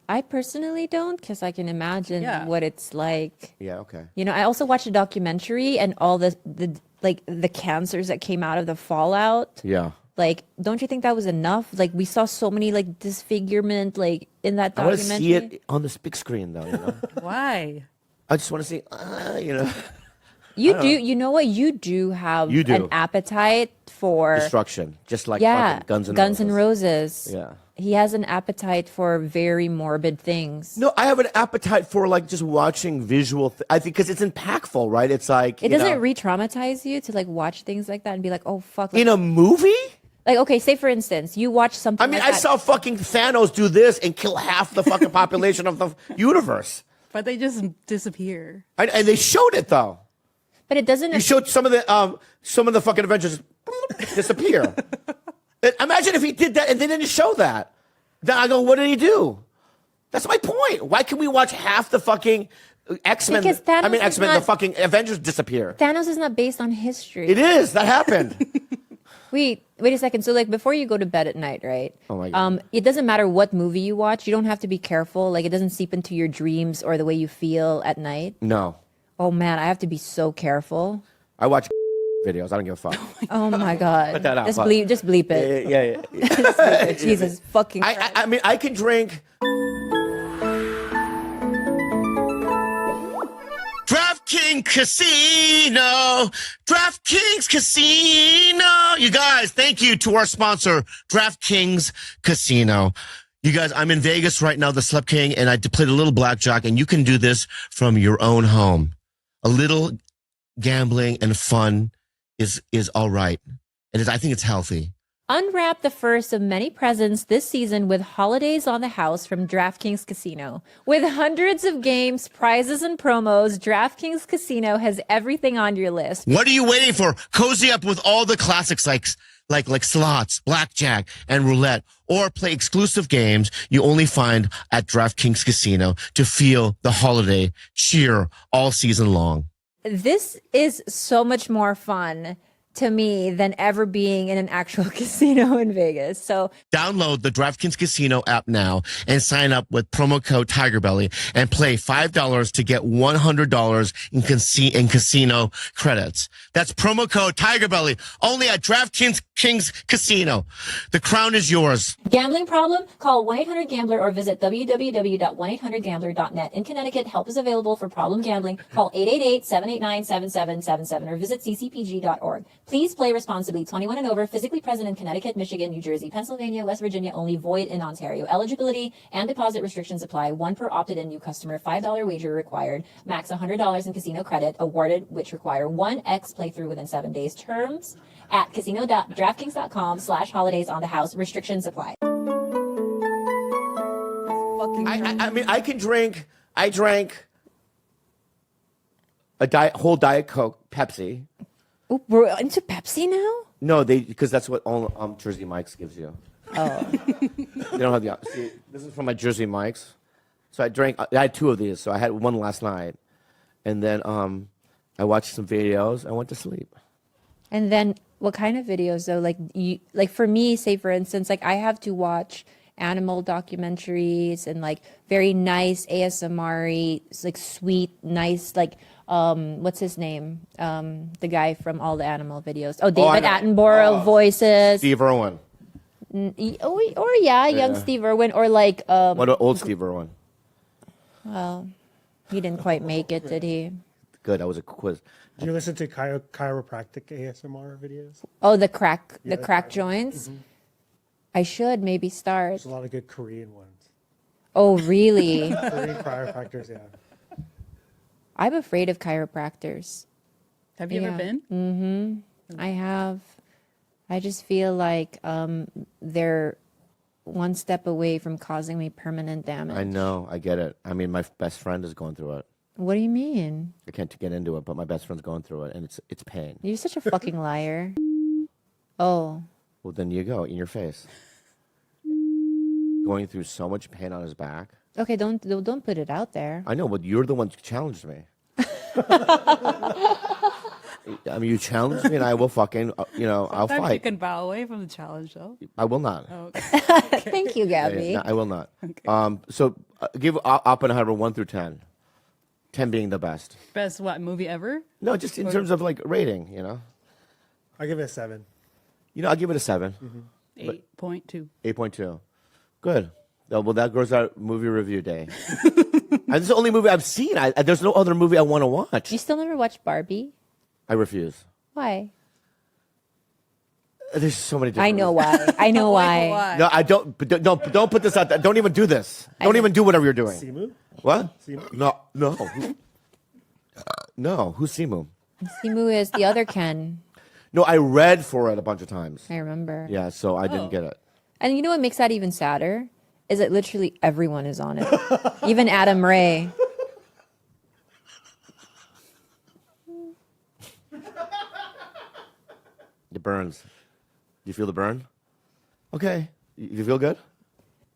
I personally don't, because I can imagine Yeah. what it's like. Yeah, okay. You know, I also watched a documentary and all the cancers that came out of the fallout. Yeah. Like, don't you think that was enough? Like, we saw so many like disfigurement like in that I want to documentary. see it on this big screen though. You know? Why? I just want to see. You do. You know what? You do have You do. an appetite for Destruction, just like yeah, fucking Guns N' Roses. Yeah. He has an appetite for very morbid things. No, I have an appetite for like just watching visual. I think because it's impactful, right? It's like It doesn't re-traumatize you to like watch things like that and be like, oh fuck. Like, in a movie. like okay, say for instance, you watch something. I mean, like I that. saw fucking Thanos do this and kill half the fucking population of the universe. But they just disappear. And they showed it though. But it doesn't. You showed some of the fucking Avengers disappear. Imagine if he did that and they didn't show that. Then I go, what did he do? That's my point. Why can we watch half the fucking X-Men? Because Thanos I mean, is X-Men, not- the fucking Avengers disappear. Thanos is not based on history. It is. That happened. Wait a second. So like before you go to bed at night, right? Oh my God. It doesn't matter what movie you watch. You don't have to be careful. Like it doesn't seep into your dreams or the way you feel at night. No. Oh man, I have to be so careful. I watch videos. I don't give a fuck. Oh my god. Put that out, Just but- bleep it. Yeah. Jesus fucking Christ. I mean, I can drink. DraftKings Casino. DraftKings Casino. You guys, thank you to our sponsor, DraftKings Casino. You guys, I'm in Vegas right now, the Slep King, and I played a little blackjack, and you can do this from your own home. A little gambling and fun is all right. And I think it's healthy. Unwrap the first of many presents this season with Holidays on the House from DraftKings Casino. With hundreds of games, prizes, and promos, DraftKings Casino has everything on your list. What are you waiting for? Cozy up with all the classics like slots, blackjack, and roulette, or play exclusive games you only find at DraftKings Casino to feel the holiday cheer all season long. This is so much more fun to me than ever being in an actual casino in Vegas. So Download the DraftKings Casino app now and sign up with promo code TigerBelly and play $5 to get $100 in casino credits. That's promo code TigerBelly only at DraftKings Casino. The crown is yours. gambling problem? Call 1-800-GAMBLER or visit www.1800gambler.net. In Connecticut, help is available for problem gambling. Call 888-789-7777 or visit ccpg.org. Please play responsibly. 21 and over. Physically present in Connecticut, Michigan, New Jersey, Pennsylvania, West Virginia. Only void in Ontario. Eligibility and deposit restrictions apply. One per opted-in new customer. $5 wager required. Max $100 in casino credit awarded, which require 1x playthrough within 7 days. Terms at casino.draftkings.com/holidays on the house. Restrictions apply. I mean, I can drink. I drank a whole Diet Coke, Pepsi. Ooh, we're into Pepsi now? No, because that's what all Jersey Mike's gives you. Oh. They don't have the. See, this is from my Jersey Mike's. So I had 2 of these. So I had one last night, and then I watched some videos. I went to sleep. And then what kind of videos though? Like for me, say for instance, like I have to watch animal documentaries and like very nice ASMR-y, like sweet, nice, like what's his name? The guy from all the animal videos. Oh, David Attenborough voices. Steve Irwin. Or young Steve Irwin, or like What about old Steve Irwin? well, he didn't quite make it, did he? Good. That was a quiz. Do you listen to chiropractic ASMR videos? Oh, the crack joints. I should maybe start. There's a lot of good Korean ones. Oh, really? Korean chiropractors, yeah. I'm afraid of chiropractors. Have you ever been? I have. I just feel like they're one step away from causing me permanent damage. I know. I get it. I mean, my best friend is going through it. What do you mean? I can't get into it, but my best friend's going through it, and it's pain. You're such a fucking liar. Oh. Well, then you go in your face. Going through so much pain on his back. Okay, don't put it out there. I know, but you're the one who challenged me. I mean, you challenged me, and I will fucking, I'll Sometimes you fight. can bow away from the challenge, though. I will not. Oh, okay. Thank you, Gabby. No, I will not. So give Oppenheimer 1 through 10. 10 being the best. Best what movie ever? No, just in terms of like rating, I give it a 7. I'll give it a 7. 8.2. 8.2. Good. Well, that goes our movie review day. And this is the only movie I've seen. There's no other movie I want to watch. You still never watched Barbie? I refuse. Why? There's so many different I know why. I know why. No, I don't. But don't put this out there. Don't even do this. Don't even do whatever you're doing. Simu? What? Simu? No. No. Who's Simu? Simu is the other Ken. No, I read for it a bunch of times. I remember. Yeah, so I didn't get it. And you know what makes that even sadder? Is that literally everyone is on it. Even Adam Ray. It burns. Do you feel the burn? Okay. You feel good?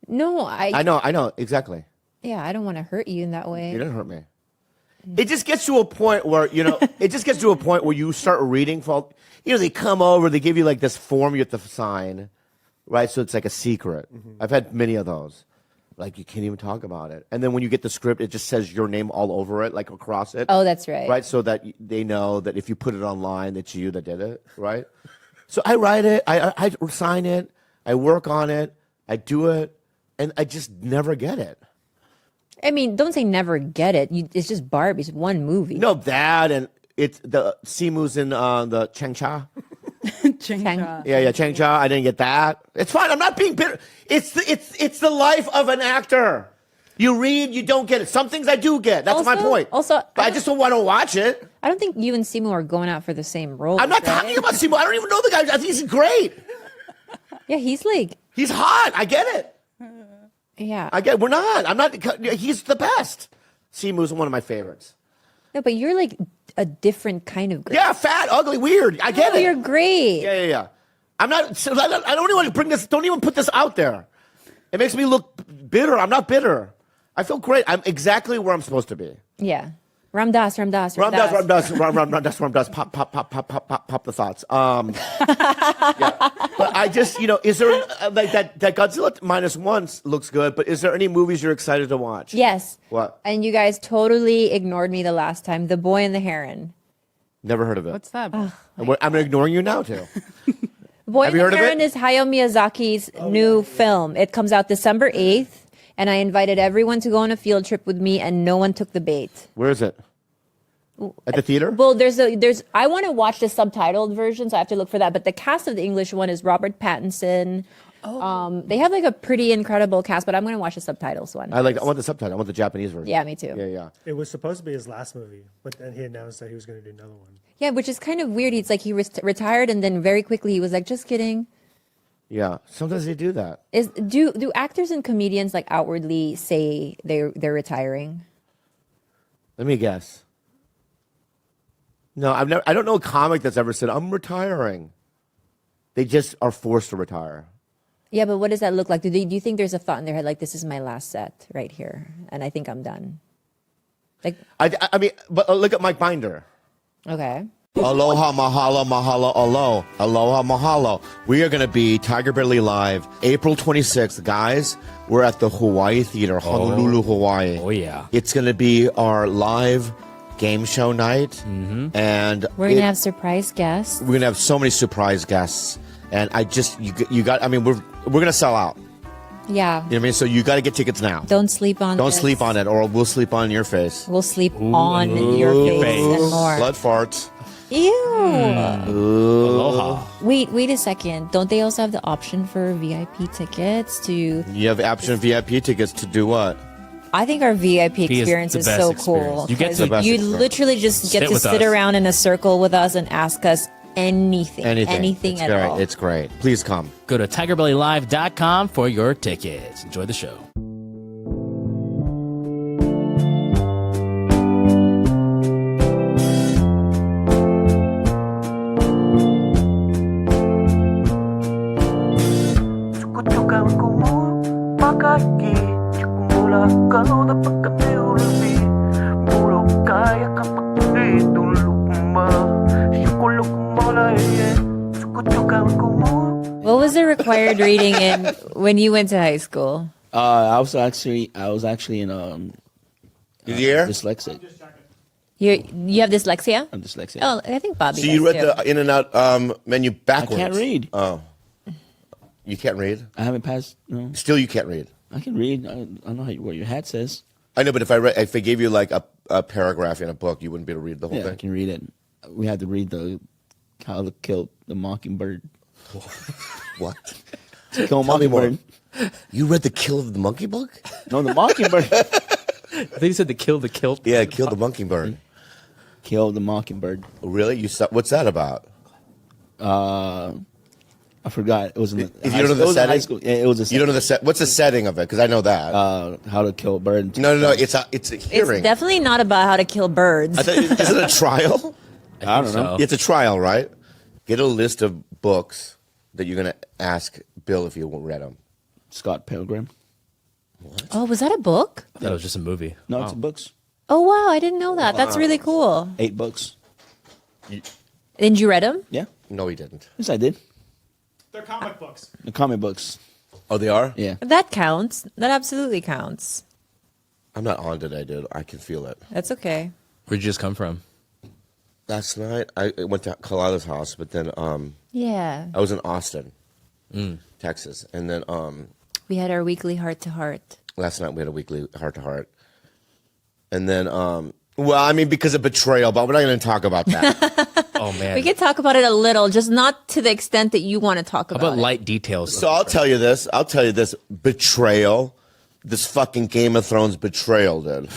No, I know. Exactly. Yeah, I don't want to hurt you in that way. You didn't hurt me. it just gets to a point where, it just gets to a point where you start reading for, they come over, they give you like this form you have to sign, right? So it's like a secret. I've had many of those. Like, you can't even talk about it. And then when you get the script, it just says your name all over it, like across it. Oh, that's right. Right? So that they know that if you put it online, it's you that did it, right? So I write it, I sign it, I work on it, I do it, and I just never get it. I mean, don't say never get it. It's just Barbie. It's one movie. No, that, and it's the Simu's in the Changcha. Chang-cha. Yeah, Changcha. I didn't get that. It's fine. I'm not being bitter. It's the life of an actor. You read, you don't get it. Some things I do get. That's my point. Also, but I just don't want to watch it. I don't think you and Simu are going out for the same role. I'm not talking about Simu. I don't even know the guy. I think he's great. Yeah, he's hot. I get it. Yeah. We're not. I'm not. He's the best. Simu's one of my favorites. No, but you're like a different kind of girl. Yeah, fat, ugly, weird. I get it. You're great. Yeah. I'm not. I don't even want to bring this. Don't even put this out there. It makes me look bitter. I'm not bitter. I feel great. I'm exactly where I'm supposed to be. Yeah. Ramdas. Pop the thoughts. Yeah. But I just, is there like that Godzilla -1 looks good, but is there any movies you're excited to watch? Yes. What? And you guys totally ignored me the last time. The Boy and the Heron. Never heard of it. What's that? I'm ignoring you now too. Boy Have and you heard the of Heron it? is Hayao Miyazaki's new film. It comes out December 8th, and I invited everyone to go on a field trip with me, and no one took the bait. Where is it? At the theater? Well, I want to watch the subtitled version, so I have to look for that. But the cast of the English one is Robert Pattinson. They have like a pretty incredible cast, but I'm going to watch the subtitles one. I want the subtitle. I want the Japanese version. Yeah, me too. Yeah. It was supposed to be his last movie, but then he announced that he was going to do another one. Yeah, which is kind of weird. It's like he retired, and then very quickly he was like, "Just kidding." Yeah. Sometimes they do that. Do actors and comedians like outwardly say they're retiring? Let me guess. No, I don't know a comic that's ever said, I'm retiring. They just are forced to retire. Yeah, but what does that look like? Do you think there's a thought in their head like, this is my last set right here, and I think I'm done? Like, I mean, but look at Mike Binder. Okay. Aloha, mahalo, mahalo, alo. Aloha, mahalo. We are going to be Tiger Billy Live April 26th. Guys, we're at the Hawaii Theater, Honolulu, Hawaii. Oh, yeah. It's going to be our live game show night. And We're going to have surprise guests. we're going to have so many surprise guests. And you got, I mean, we're going to sell out. Yeah. You know what I mean? So you got to get tickets now. Don't sleep on Don't this. sleep on it, or we'll sleep on your face. We'll sleep on your face and more. Blood farts. Ew. Aloha. Wait a second. Don't they also have the option for VIP tickets to... You have option VIP tickets to do what? I think our VIP is experience the is best so experience. cool. You get 'cause to- The best you experience. literally just get Sit to with sit us. around in a circle with us and ask us anything. Anything It's at great. all. It's great. Please come. Go to tigerbellylive.com for your tickets. Enjoy the show. What was the required reading in when you went to high school? I was actually in Here? dyslexic. You have dyslexia? I'm dyslexic. Oh, I think Bobby So you does read too. the in and out menu I backwards. can't read. Oh. You can't read? I haven't passed. No, Still you can't read. I can read. I don't know what your hat says. I know, but if I gave you like a paragraph in a book, you wouldn't be able to read the whole Yeah, I thing. can read it. We had to read How to Kill the Mockingbird. What? Kill a Tell me more. Mockingbird. You read the Kill of the Monkey book? No, the Mockingbird. I think you said the kilt. Yeah, Kill the Mockingbird. Kill the Mockingbird. Really? What's that about? I forgot. It was in the If high you don't know school. the It was in high setting? school. Yeah, it was a You don't know the what's the setting of it? Because I know that. How to Kill a Bird. No. It's a hearing. It's definitely not about how to kill birds. I thought, is it a trial? I don't know. It's a trial, right? Get a list of books that you're going to ask Bill if you read them. Scott Pilgrim. Oh, was that a book? I thought it was just a movie. No, Wow. it's books. Oh wow, I didn't know that. That's really cool. 8 books. Did you read them? Yeah. No, he didn't. Yes, I did. They're comic books. The comic books. Oh, they are? Yeah. That counts. That absolutely counts. I'm not on today, dude. I can feel it. That's okay. Where'd you just come from? Last night, I went to Khalyla's house, but then Yeah. I was in Austin, Texas. And then We had our weekly heart to heart. last night we had a weekly heart-to-heart. And then, well, I mean, because of Betrayal, but we're not going to talk about that. Oh man. We could talk about it a little, just not to the extent that you want to talk How about about it. light details? So I'll tell you this. Betrayal. This fucking Game of Thrones betrayal, dude.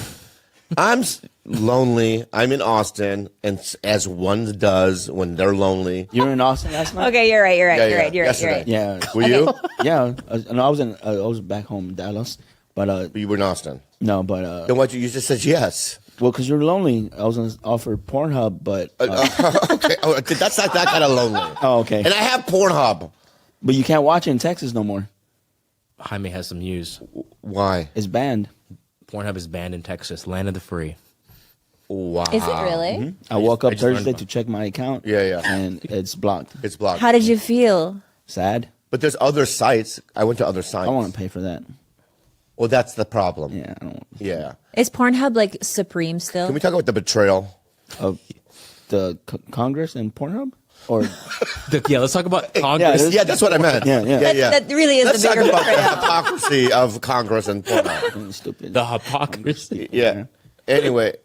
I'm lonely. I'm in Austin, and as one does when they're lonely. You were in Austin last night? Okay, you're right. You're right. Yeah, You're yeah, right. You're right. You're right. Yeah. Were you? Yeah. No, I was back home in Dallas. But You were in Austin. no, but Then what? You just said yes. well, because you're lonely. I was on offer Pornhub, but Okay. Oh, that's not that kind of lonely. oh, okay. And I have Pornhub. But you can't watch it in Texas no more. Jaime has some news. Why? It's banned. Pornhub is banned in Texas, land of the free. Wow. Is it really? I woke up just learned Thursday about to check my account. Yeah, yeah. And it's blocked. It's blocked. How did you feel? Sad. But there's other sites. I went to other sites. I don't want to pay for that. Well, that's the problem. Yeah, I don't. Yeah. Is Pornhub like supreme still? Can we talk about the betrayal? Of the Congress and Pornhub, or Yeah, let's talk about Congress. there's- Yeah, that's what I meant. Yeah, yeah. That really is Let's the talk bigger about the betrayal. hypocrisy of Congress and Pornhub. stupid. The hypocrisy. Yeah. Anyway,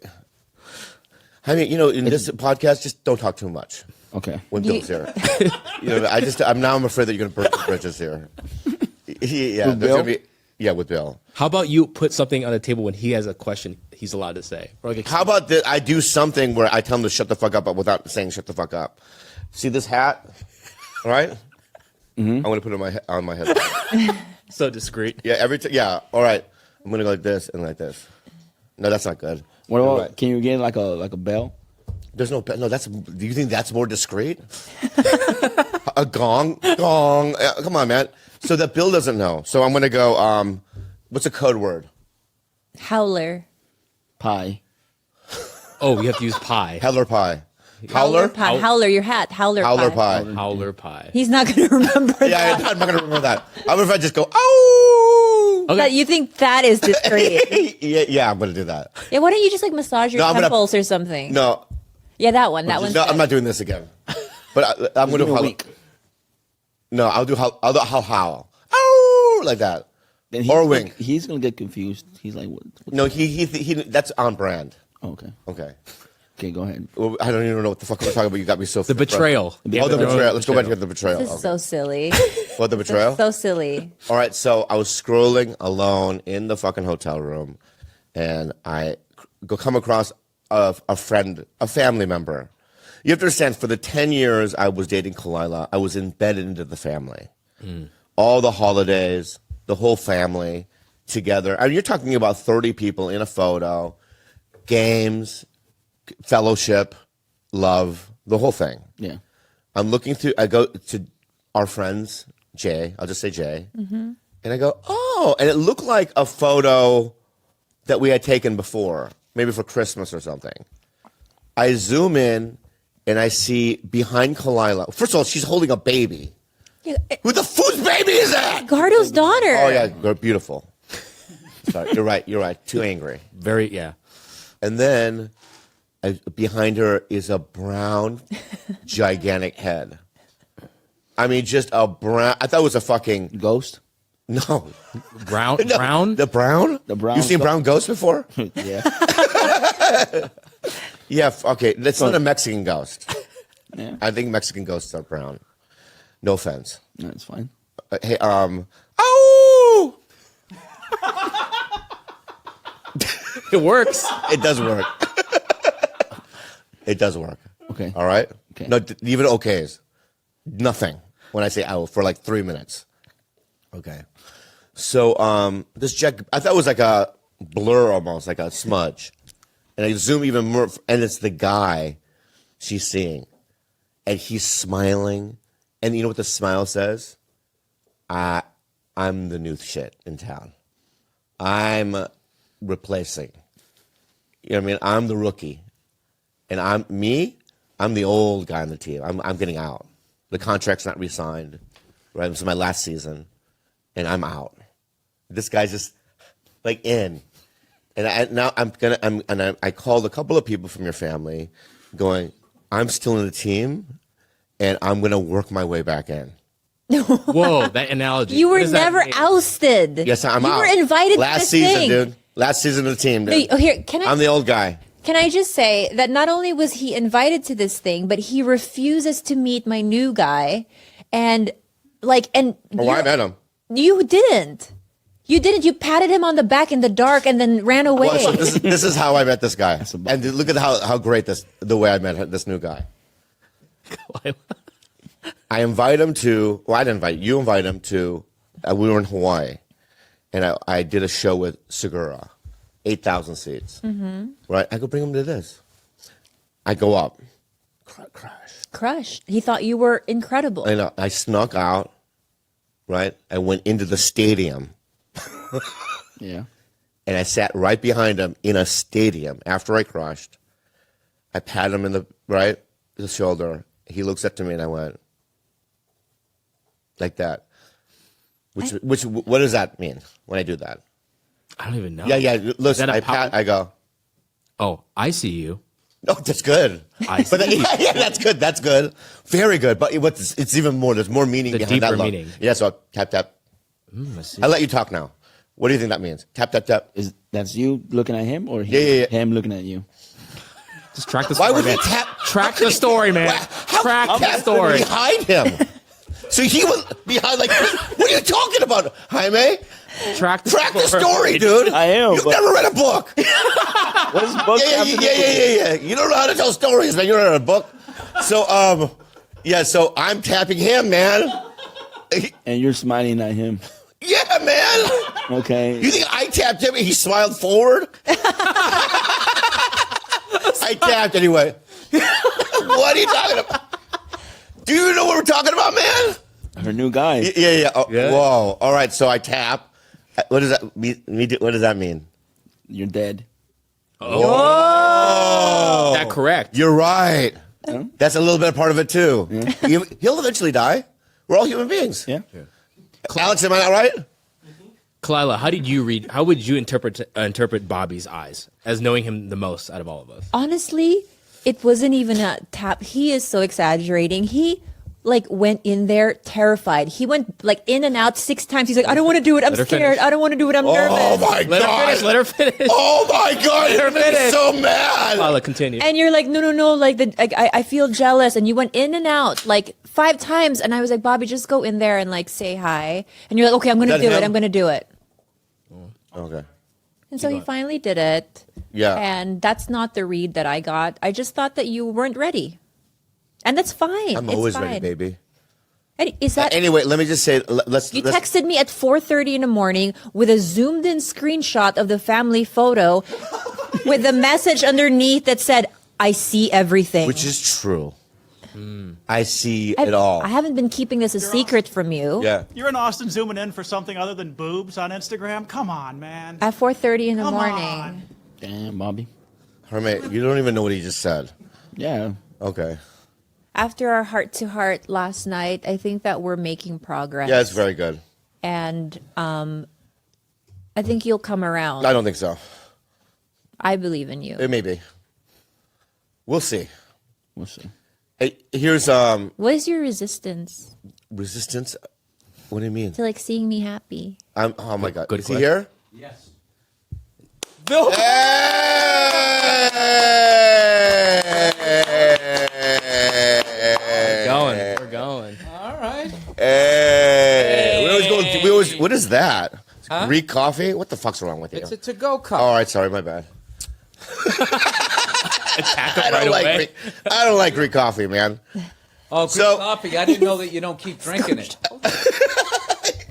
I mean, in this podcast, just don't talk too much Okay. when Bill's here. I'm afraid that you're going to burn the bridges here. Yeah, With there's Bill? gonna be. Yeah, with Bill. How about you put something on the table when he has a question he's allowed to say? Or like How about that? I do something where I tell him to shut the fuck up, but without saying shut the fuck up. See this hat, all right? I'm gonna put it on my head. so discreet? Yeah, yeah. All right. I'm gonna go like this and like this. No, that's not good. What You're about? right. Can you get like a bell? There's no. That's. Do you think that's more discreet? A gong. Come on, man. So that Bill doesn't know. So I'm gonna go. What's a code word? Howler. Pie. Oh, you have to use pie. Howler pie. Howler. Pie. Howler, your hat. Howler, Howler pie. pie. Howler pie. He's not going to remember Yeah, that. I'm not gonna remember that. I wonder if I just go. Oh. Okay. That you think that is discreet. Yeah, I'm gonna do that. Yeah, why don't you just like massage your No, I'm gonna- temples or something? No, Yeah, that one. That one's no, I'm good. not doing this again. But I'm gonna Give do me a how. week. No, I'll do howl. Oh, like that. Then he's Or gonna- wink. He's gonna get confused. He's like, what? No, he that's on brand. Oh, okay. Okay. Okay, go ahead. Well, I don't even know what the fuck we're talking about. You got me so. The betrayal. Oh, the betrayal. Let's go back to the betrayal. This is so silly. What, the betrayal? So silly. All right, so I was scrolling alone in the fucking hotel room, and I come across a friend, a family member. You have to understand, for the 10 years I was dating Khalyla, I was embedded into the family. All the holidays, the whole family together. I mean, you're talking about 30 people in a photo, games, fellowship, love, the whole thing. Yeah. I'm looking through, I go to our friends, Jay, I'll just say Jay, and I go, oh, and it looked like a photo that we had taken before, maybe for Christmas or something. I zoom in and I see behind Khalyla, first of all, she's holding a baby. Yeah, Who the food's baby is that? Gardo's daughter. Oh, yeah, they're beautiful. Sorry, you're right, too angry. Very, yeah. And then behind her is a brown, gigantic head. I mean, just a brown. I thought it was a fucking Ghost. no. Brown? No, Brown? The brown. The brown You seen brown ghost before? Yeah. Yeah. Okay. That's not a Mexican ghost. Yeah. I think Mexican ghosts are brown. No offense. No, it's fine. Hey. Oh. It works. It does work. It does work. Okay. All right. Okay. No, even okays. Nothing when I say ow for like 3 minutes. Okay. So this Jack, I thought it was like a blur almost, like a smudge. And I zoom even more, and it's the guy she's seeing. And he's smiling. And you know what the smile says? I'm the new shit in town. I'm replacing You know what I mean? I'm the rookie, and I'm the old guy on the team. I'm getting out. The contract's not re-signed. Right, this is my last season, and I'm out. This guy's just like in, and I called a couple of people from your family, going, I'm still in the team, and I'm gonna work my way back in. Whoa, that analogy. You What were does that never mean? ousted. Yes, I'm you out. You were invited last to this season, thing. dude. Last season of the team, dude. No, here, I'm the old guy. Can I just say that not only was he invited to this thing, but he refuses to meet my new guy, and I met him. You didn't. You didn't. You patted him on the back in the dark and then ran away. Well, so this is how I met this guy, and look at how great the way I met this new guy. I invite him to. Well, I didn't invite you. Invite him to. We were in Hawaii, and I did a show with Segura, 8,000 seats. Mm-hmm. Right. I go bring him to this. I go up. Crushed. He thought you were incredible. And I snuck out. Right. I went into the stadium. Yeah. And I sat right behind him in a stadium after I crushed. I pat him in the shoulder. He looks up to me and I went like that. What does that mean when I do that? I don't even know. Yeah. Listen, I go, oh, I see you. oh, that's good. I see. But yeah, that's good. That's good. Very good. But it's even more. There's more meaning The behind that deeper look. meaning. Yeah. So I tap. I see. I let you talk now. What do you think that means? Tap. That's you looking at him or Yeah. him looking at you? Just track the Why story, would he man. tap? Track the story, man. Track the Tap story. behind him. So he was behind. Like, what are you talking about, Jaime? Track the story, dude. I am, You've but- never read a book. What is book? Yeah. You don't know how to tell stories, man. You don't read a book. So, so I'm tapping him, man. And you're smiling at him. Yeah, man. Okay. You think I tapped him and he smiled forward? I tapped anyway. What are you talking about? Do you know what we're talking about, man? Her new guy. Yeah. Oh, Yeah. Whoa. All right. So I tap. What does that mean? What does that mean? You're dead. Oh, Is that correct? you're right. Huh? That's a little bit of part of it too. He'll eventually die. We're all human beings. Yeah. Alex, am I not right? Khalyla, how would you interpret Bobby's eyes as knowing him the most out of all of us? Honestly, it wasn't even a tap. He is so exaggerating. He went in there terrified. He went in and out 6 times. He's like, I don't want to do it. I'm Let her scared. finish. I don't want to do it. I'm Oh nervous. my God. Let her finish. Oh my God. You're finish. so mad. Khalyla, continue. And you're like, no. I feel jealous. And you went in and out 5 times. And I was like, Bobby, just go in there and say hi. And you're like, okay, I'm going to Is that do it. him? I'm going to do it. Okay. And so he finally did it. Yeah. And that's not the read that I got. I just thought that you weren't ready. And that's fine. I'm It's always fine. ready, baby. And is that Anyway, let me just say, let's. you texted me at 4:30 in the morning with a zoomed in screenshot of the family photo with a message underneath that said, I see everything. Which is true. I see it all. I haven't been keeping this a secret from you. Yeah. You're in Austin zooming in for something other than boobs on Instagram? Come on, man. At 4:30 in the Come morning. on. Damn, Bobby. Hermit, you don't even know what he just said. Yeah. Okay. After our heart to heart last night, I think that we're making progress. Yeah, it's very good. And I think you'll come around. I don't think so. I believe in you. It may be. We'll see. We'll see. Hey, here's What is your resistance resistance. What do you mean? to seeing me happy? Oh my God. Good Is he question. here? Yes. Hey! We're going. All right. Hey! We always. What is that? Greek coffee? What the fuck's wrong with you? It's a to-go cup. All right, sorry, my bad. Attack I him don't right like away. Greek. I don't like Greek coffee, man. Oh, good So- coffee. I didn't know that you don't keep drinking it.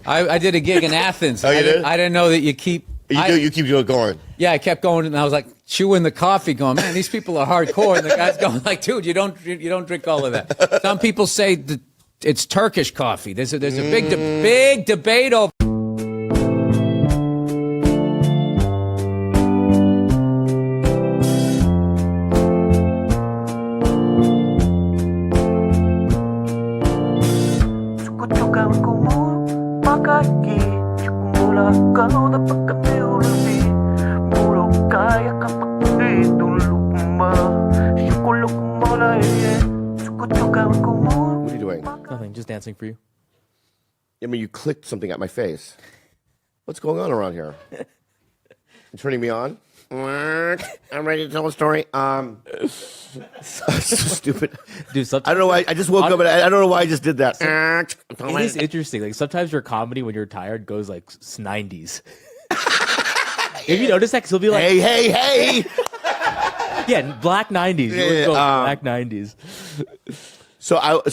I did a gig in Athens. Oh, you did? I didn't know that you keep. You keep doing going. Yeah, I kept going, and I was like chewing the coffee, going, "Man, these people are hardcore." And the guy's going, "Like, dude, you don't drink all of that." Some people say that it's Turkish coffee. There's a big debate over. What are you doing? Nothing, just dancing for you. I mean, you clicked something at my face. What's going on around here? You turning me on? I'm ready to tell a story. So stupid. Dude, sometimes, I don't know why. I just woke up and I don't know why I just did that. it is interesting. Like sometimes your comedy when you're tired goes like 90s. Have you noticed that? Because he'll be like, hey. yeah, black 90s. You always go black 90s. So I don't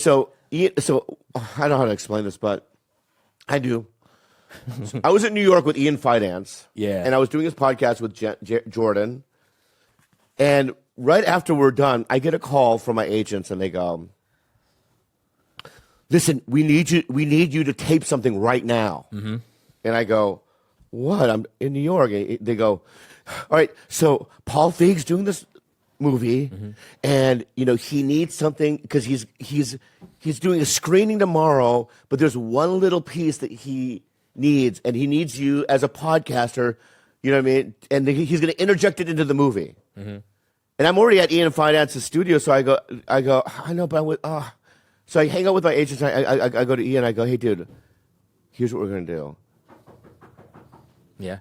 know how to explain this, but I do. I was in New York with Ian Fidance. Yeah. And I was doing his podcast with Jordan. And right after we're done, I get a call from my agents and they go, listen, we need you to tape something right now. Mm-hmm. And I go, what? I'm in New York. And they go, all right, so Paul Feig's doing this movie, and he needs something because he's doing a screening tomorrow, but there's one little piece that he needs, and he needs you as a podcaster, you know what I mean? And he's going to interject it into the movie. Mm-hmm. And I'm already at Ian Finance's studio, so I go, I know, but I'm with, so I hang out with my agents. I go to Ian. I go, hey, dude, here's what we're going to do. Yeah.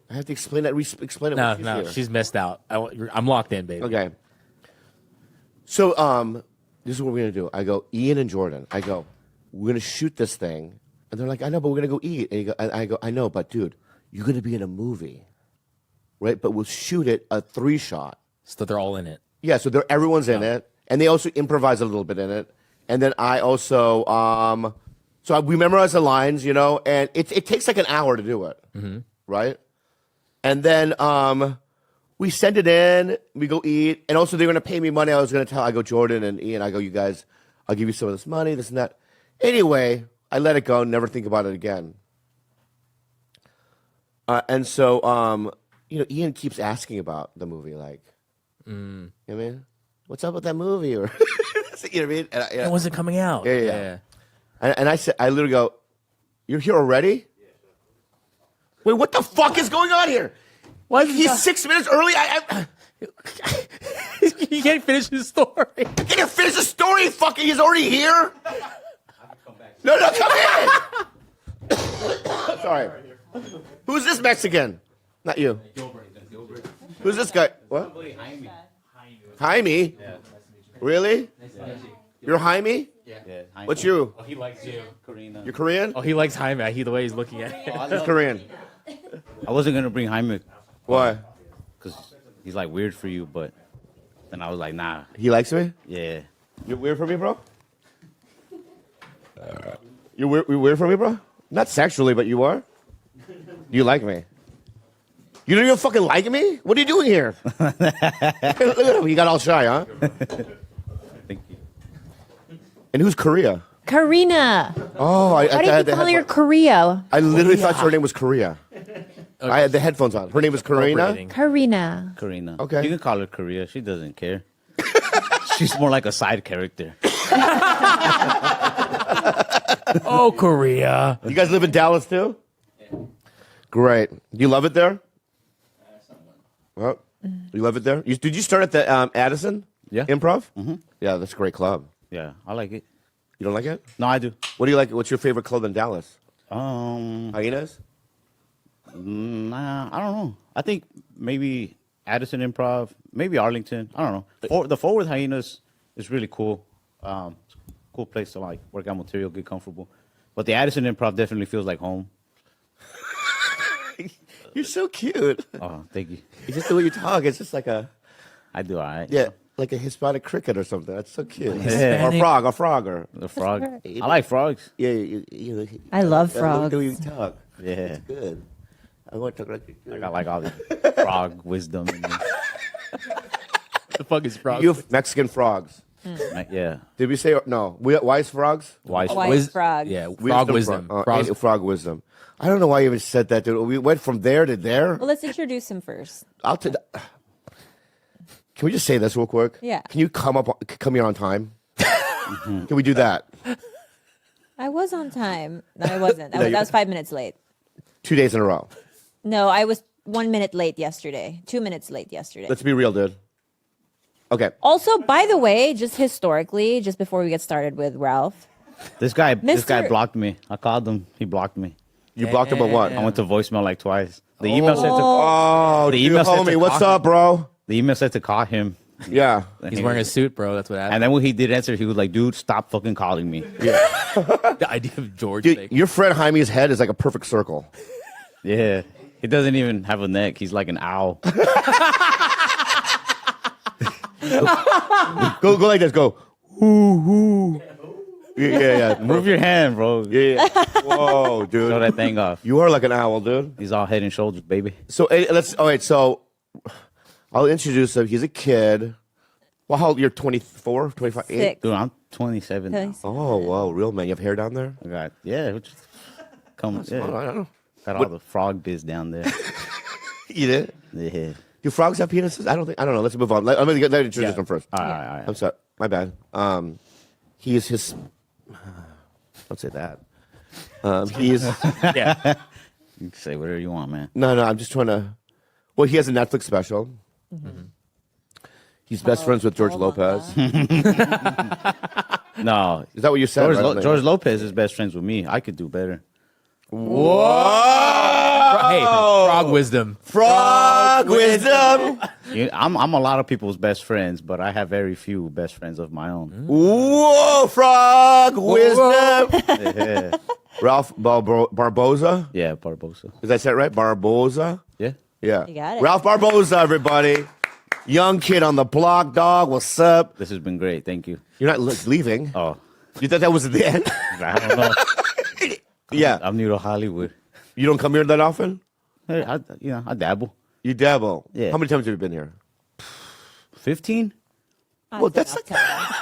I have to explain that. Explain it. No, she's missed out. I'm locked in, baby. Okay. So, this is what we're gonna do. I go, Ian and Jordan. I go, we're gonna shoot this thing, and they're like, I know, but we're gonna go eat. And I go, I know, but dude, you're gonna be in a movie, right? But we'll shoot it a 3-shot. So they're all in it. Yeah. So everyone's in it, and they also improvise a little bit in it, and then I also we memorize the lines, and it takes like an hour to do it, right? And then we send it in, we go eat, and also they're going to pay me money. I go, Jordan and Ian, I go, you guys, I'll give you some of this money, this and that. Anyway, I let it go, never think about it again. And so, Ian keeps asking about the movie, like, you know what I mean? What's up with that movie? Or, you know what I mean? When was it coming out? Yeah. And I said, I literally go, you're here already? Wait, what the fuck is going on here? Why He's 6 minutes early. He can't finish his story. I can't finish the story. Fucking, he's already here. No, come in. Sorry. Who's this Mexican? Not you. Who's this guy? What? Jaime. Really? You're Jaime? Yeah. What's you? Oh, he likes you. Karina. You're Korean? Oh, he likes Jaime. The way he's looking at it. He's Korean. I wasn't gonna bring Jaime Why? because he's like weird for you, but then I was like, nah. He likes me? Yeah. You're weird for me, bro? You're weird for me, bro? Not sexually, but you are? You like me? You don't even fucking like me? What are you doing here? Look at him. You got all shy, huh? Thank you. And who's Korea? Karina. Oh, Why did you call her Korea? I literally thought her name was Korea. I had the headphones on. Her name is Karina? Karina. Karina. Okay. You can call her Korea. She doesn't care. She's more like a side character. Oh, Korea. You guys live in Dallas too? Great. Do you love it there? Well, you love it there? Did you start at the Addison? Yeah. Improv? Mm-hmm. Yeah, that's a great club. Yeah, I like it. You don't like it? No, I do. What do you like? What's your favorite club in Dallas? I Hyenas? don't know. I think maybe Addison Improv, maybe Arlington. I don't know. The Forward Hyenas is really cool. Cool place to like work out material, get comfortable. But the Addison Improv definitely feels like home. You're so cute. Oh, thank you. It's just the way you talk. It's just like a I do all right. yeah, like a Hispanic cricket or something. That's so cute. Yeah. Or a frog, or The frog. I like frogs. yeah. I love The frogs. way you talk. Yeah. It's good. I want to talk like you. I got like all the frog wisdom. In me. The fuck is frog? You have Mexican frogs. Like, yeah. Did we say no? Wise frogs? Wise Wise frog. Yeah, frog wisdom. Frog wisdom. I don't know why you even said that, dude. We went from there to there. Well, let's introduce him first. Can we just say this real quick? Yeah. Can you come here on time? Can we do that? I was on time. No, I wasn't. I was 5 minutes late. 2 days in a row. No, I was 1 minute late yesterday. 2 minutes late yesterday. Let's be real, dude. Okay. Also, by the way, just historically, just before we get started with Ralph, This guy Mr. blocked me. I called him. He blocked me. You blocked him on what? I went to voicemail like twice. The email said to Oh, The dude, email said homie, to what's call up, bro? the email said to call him. Yeah. He's wearing a suit, bro. That's what happened. And then when he did answer, he was like, "Dude, stop fucking calling me." The idea of George. Dude, like, your friend Jaime's head is like a perfect circle. Yeah, he doesn't even have a neck. He's like an owl. Go like this. Go. Ooh. Yeah. Move your hand, bro. Yeah. Whoa, dude. Show that thing off. You are like an owl, dude. He's all head and shoulders, baby. So all right. So I'll introduce him. He's a kid. Well, how old? You're 24, 25, 8? Six. Dude, I'm 27 now. 26. Oh, wow, real man. You have hair down there? I got come. Yeah. I don't know. Got all the frog biz down there. You did? Yeah. Do frogs have penises? I don't know. Let's move on. Let me introduce him first. All right. I'm sorry. My bad. He is his. Don't say that. He's. yeah. You can say whatever you want, man. No. I'm just trying to. Well, he has a Netflix special. Mm-hmm. He's best friends with George Lopez. No. Is that what you said? right? George Lopez is best friends with me. I could do better. Whoa! Hey, frog wisdom. Frog wisdom. I'm a lot of people's best friends, but I have very few best friends of my own. Whoa! Frog wisdom. Yeah. Ralph Barboza. Yeah, Barbosa. Is that said right? Barboza. Yeah. Yeah. You got it. Ralph Barboza, everybody. Young kid on the block, dog. What's up? This has been great. Thank you. You're not leaving. Oh, You thought that was at the end? I don't know. Yeah. I'm new to Hollywood. You don't come here that often? Hey, I dabble. You dabble. Yeah. How many times have you been here? 15? Well, that's not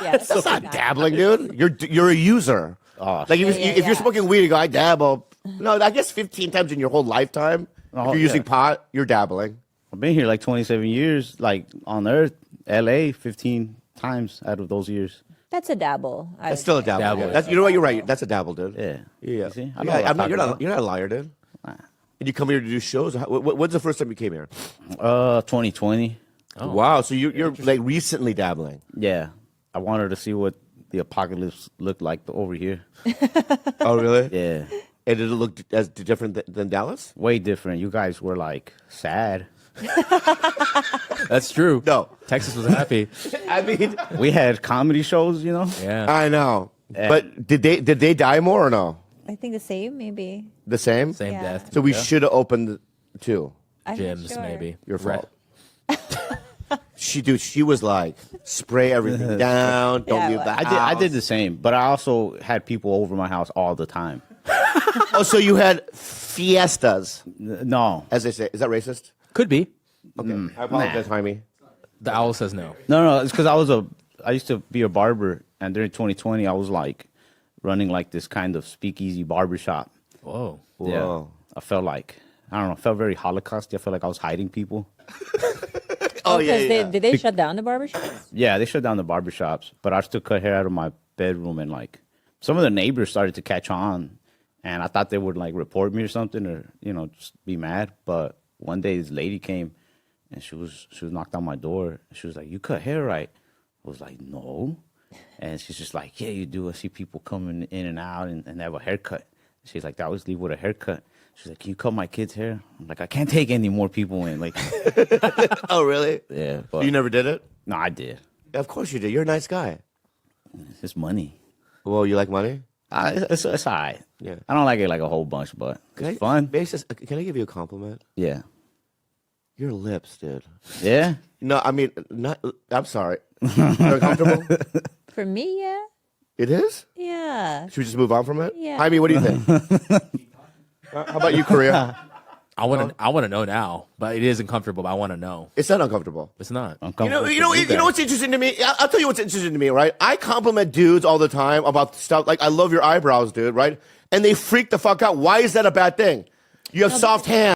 yeah, That's not dabbling, dude. You're a user. Oh, Like if Yeah. you're smoking weed, you go, I dabble. No, I guess 15 times in your whole lifetime. Oh, if you're using yeah. pot, you're dabbling. I've been here like 27 years, like on Earth, LA, 15 times out of those years. That's a dabble. That's still a dabble. Dabble. Yeah. That's, you know what? You're right. That's a dabble, dude. Yeah. Yeah. You see? I Yeah, know what I'm you're talking not. You're not a liar, dude. Nah. And you come here to do shows. When's the first time you came here? 2020. Wow. So you're like recently dabbling. Yeah. I wanted to see what the apocalypse looked like over here. Oh, really? Yeah. And did it look as different than Dallas? Way different. You guys were like sad. That's true. No. Texas was happy. I mean, We had comedy shows, you know? Yeah. I know. But did they die more or no? I think the same, maybe. The same? Same Yeah. death. So we should have opened two. I'm not Gyms, sure. maybe. Your fault. She was like, spray everything down. Don't Yeah, leave the I house. did the same, but I also had people over my house all the time. Oh, so you had fiestas, No. as they say. Is that racist? Could be. Okay. I apologize, Jaime. The owl says no. No, it's because I used to be a barber, and during 2020, I was like running like this kind of speakeasy barbershop. Whoa. Yeah. Whoa. I felt like, I don't know, I felt very Holocaust. I felt like I was hiding people. Oh, yeah, Because yeah. did they shut down the barbershops? Yeah, they shut down the barbershops, but I still cut hair out of my bedroom, and like some of the neighbors started to catch on, and I thought they would like report me or something, or just be mad. But one day this lady came, and she was knocked on my door. She was like, "You cut hair, right?" I was like, "No," and she's just like, "Yeah, you do. I see people coming in and out, and they have a haircut." She's like, "I always leave with a haircut." She's like, "Can you cut my kid's hair?" I'm like, "I can't take any more people in." Like, Oh, really? yeah, but You never did it? no, I did. Yeah, of course you did. You're a nice guy. It's money. Well, you like money? It's all right. Yeah. I don't like it like a whole bunch, but it's fun. Can I give you a compliment? Yeah. Your lips, dude. Yeah. No, I mean, I'm sorry. Are comfortable? For me, yeah. It is? Yeah. Should we just move on from it? Yeah. Jaime, what do you think? How about you, Korea? I want to know now, but it is uncomfortable. But I want to know. It's not uncomfortable. It's not. You know what's interesting to me? I'll tell you what's interesting to me, right? I compliment dudes all the time about stuff like, I love your eyebrows, dude, right? And they freak the fuck out. Why is that a bad thing? You have soft hands.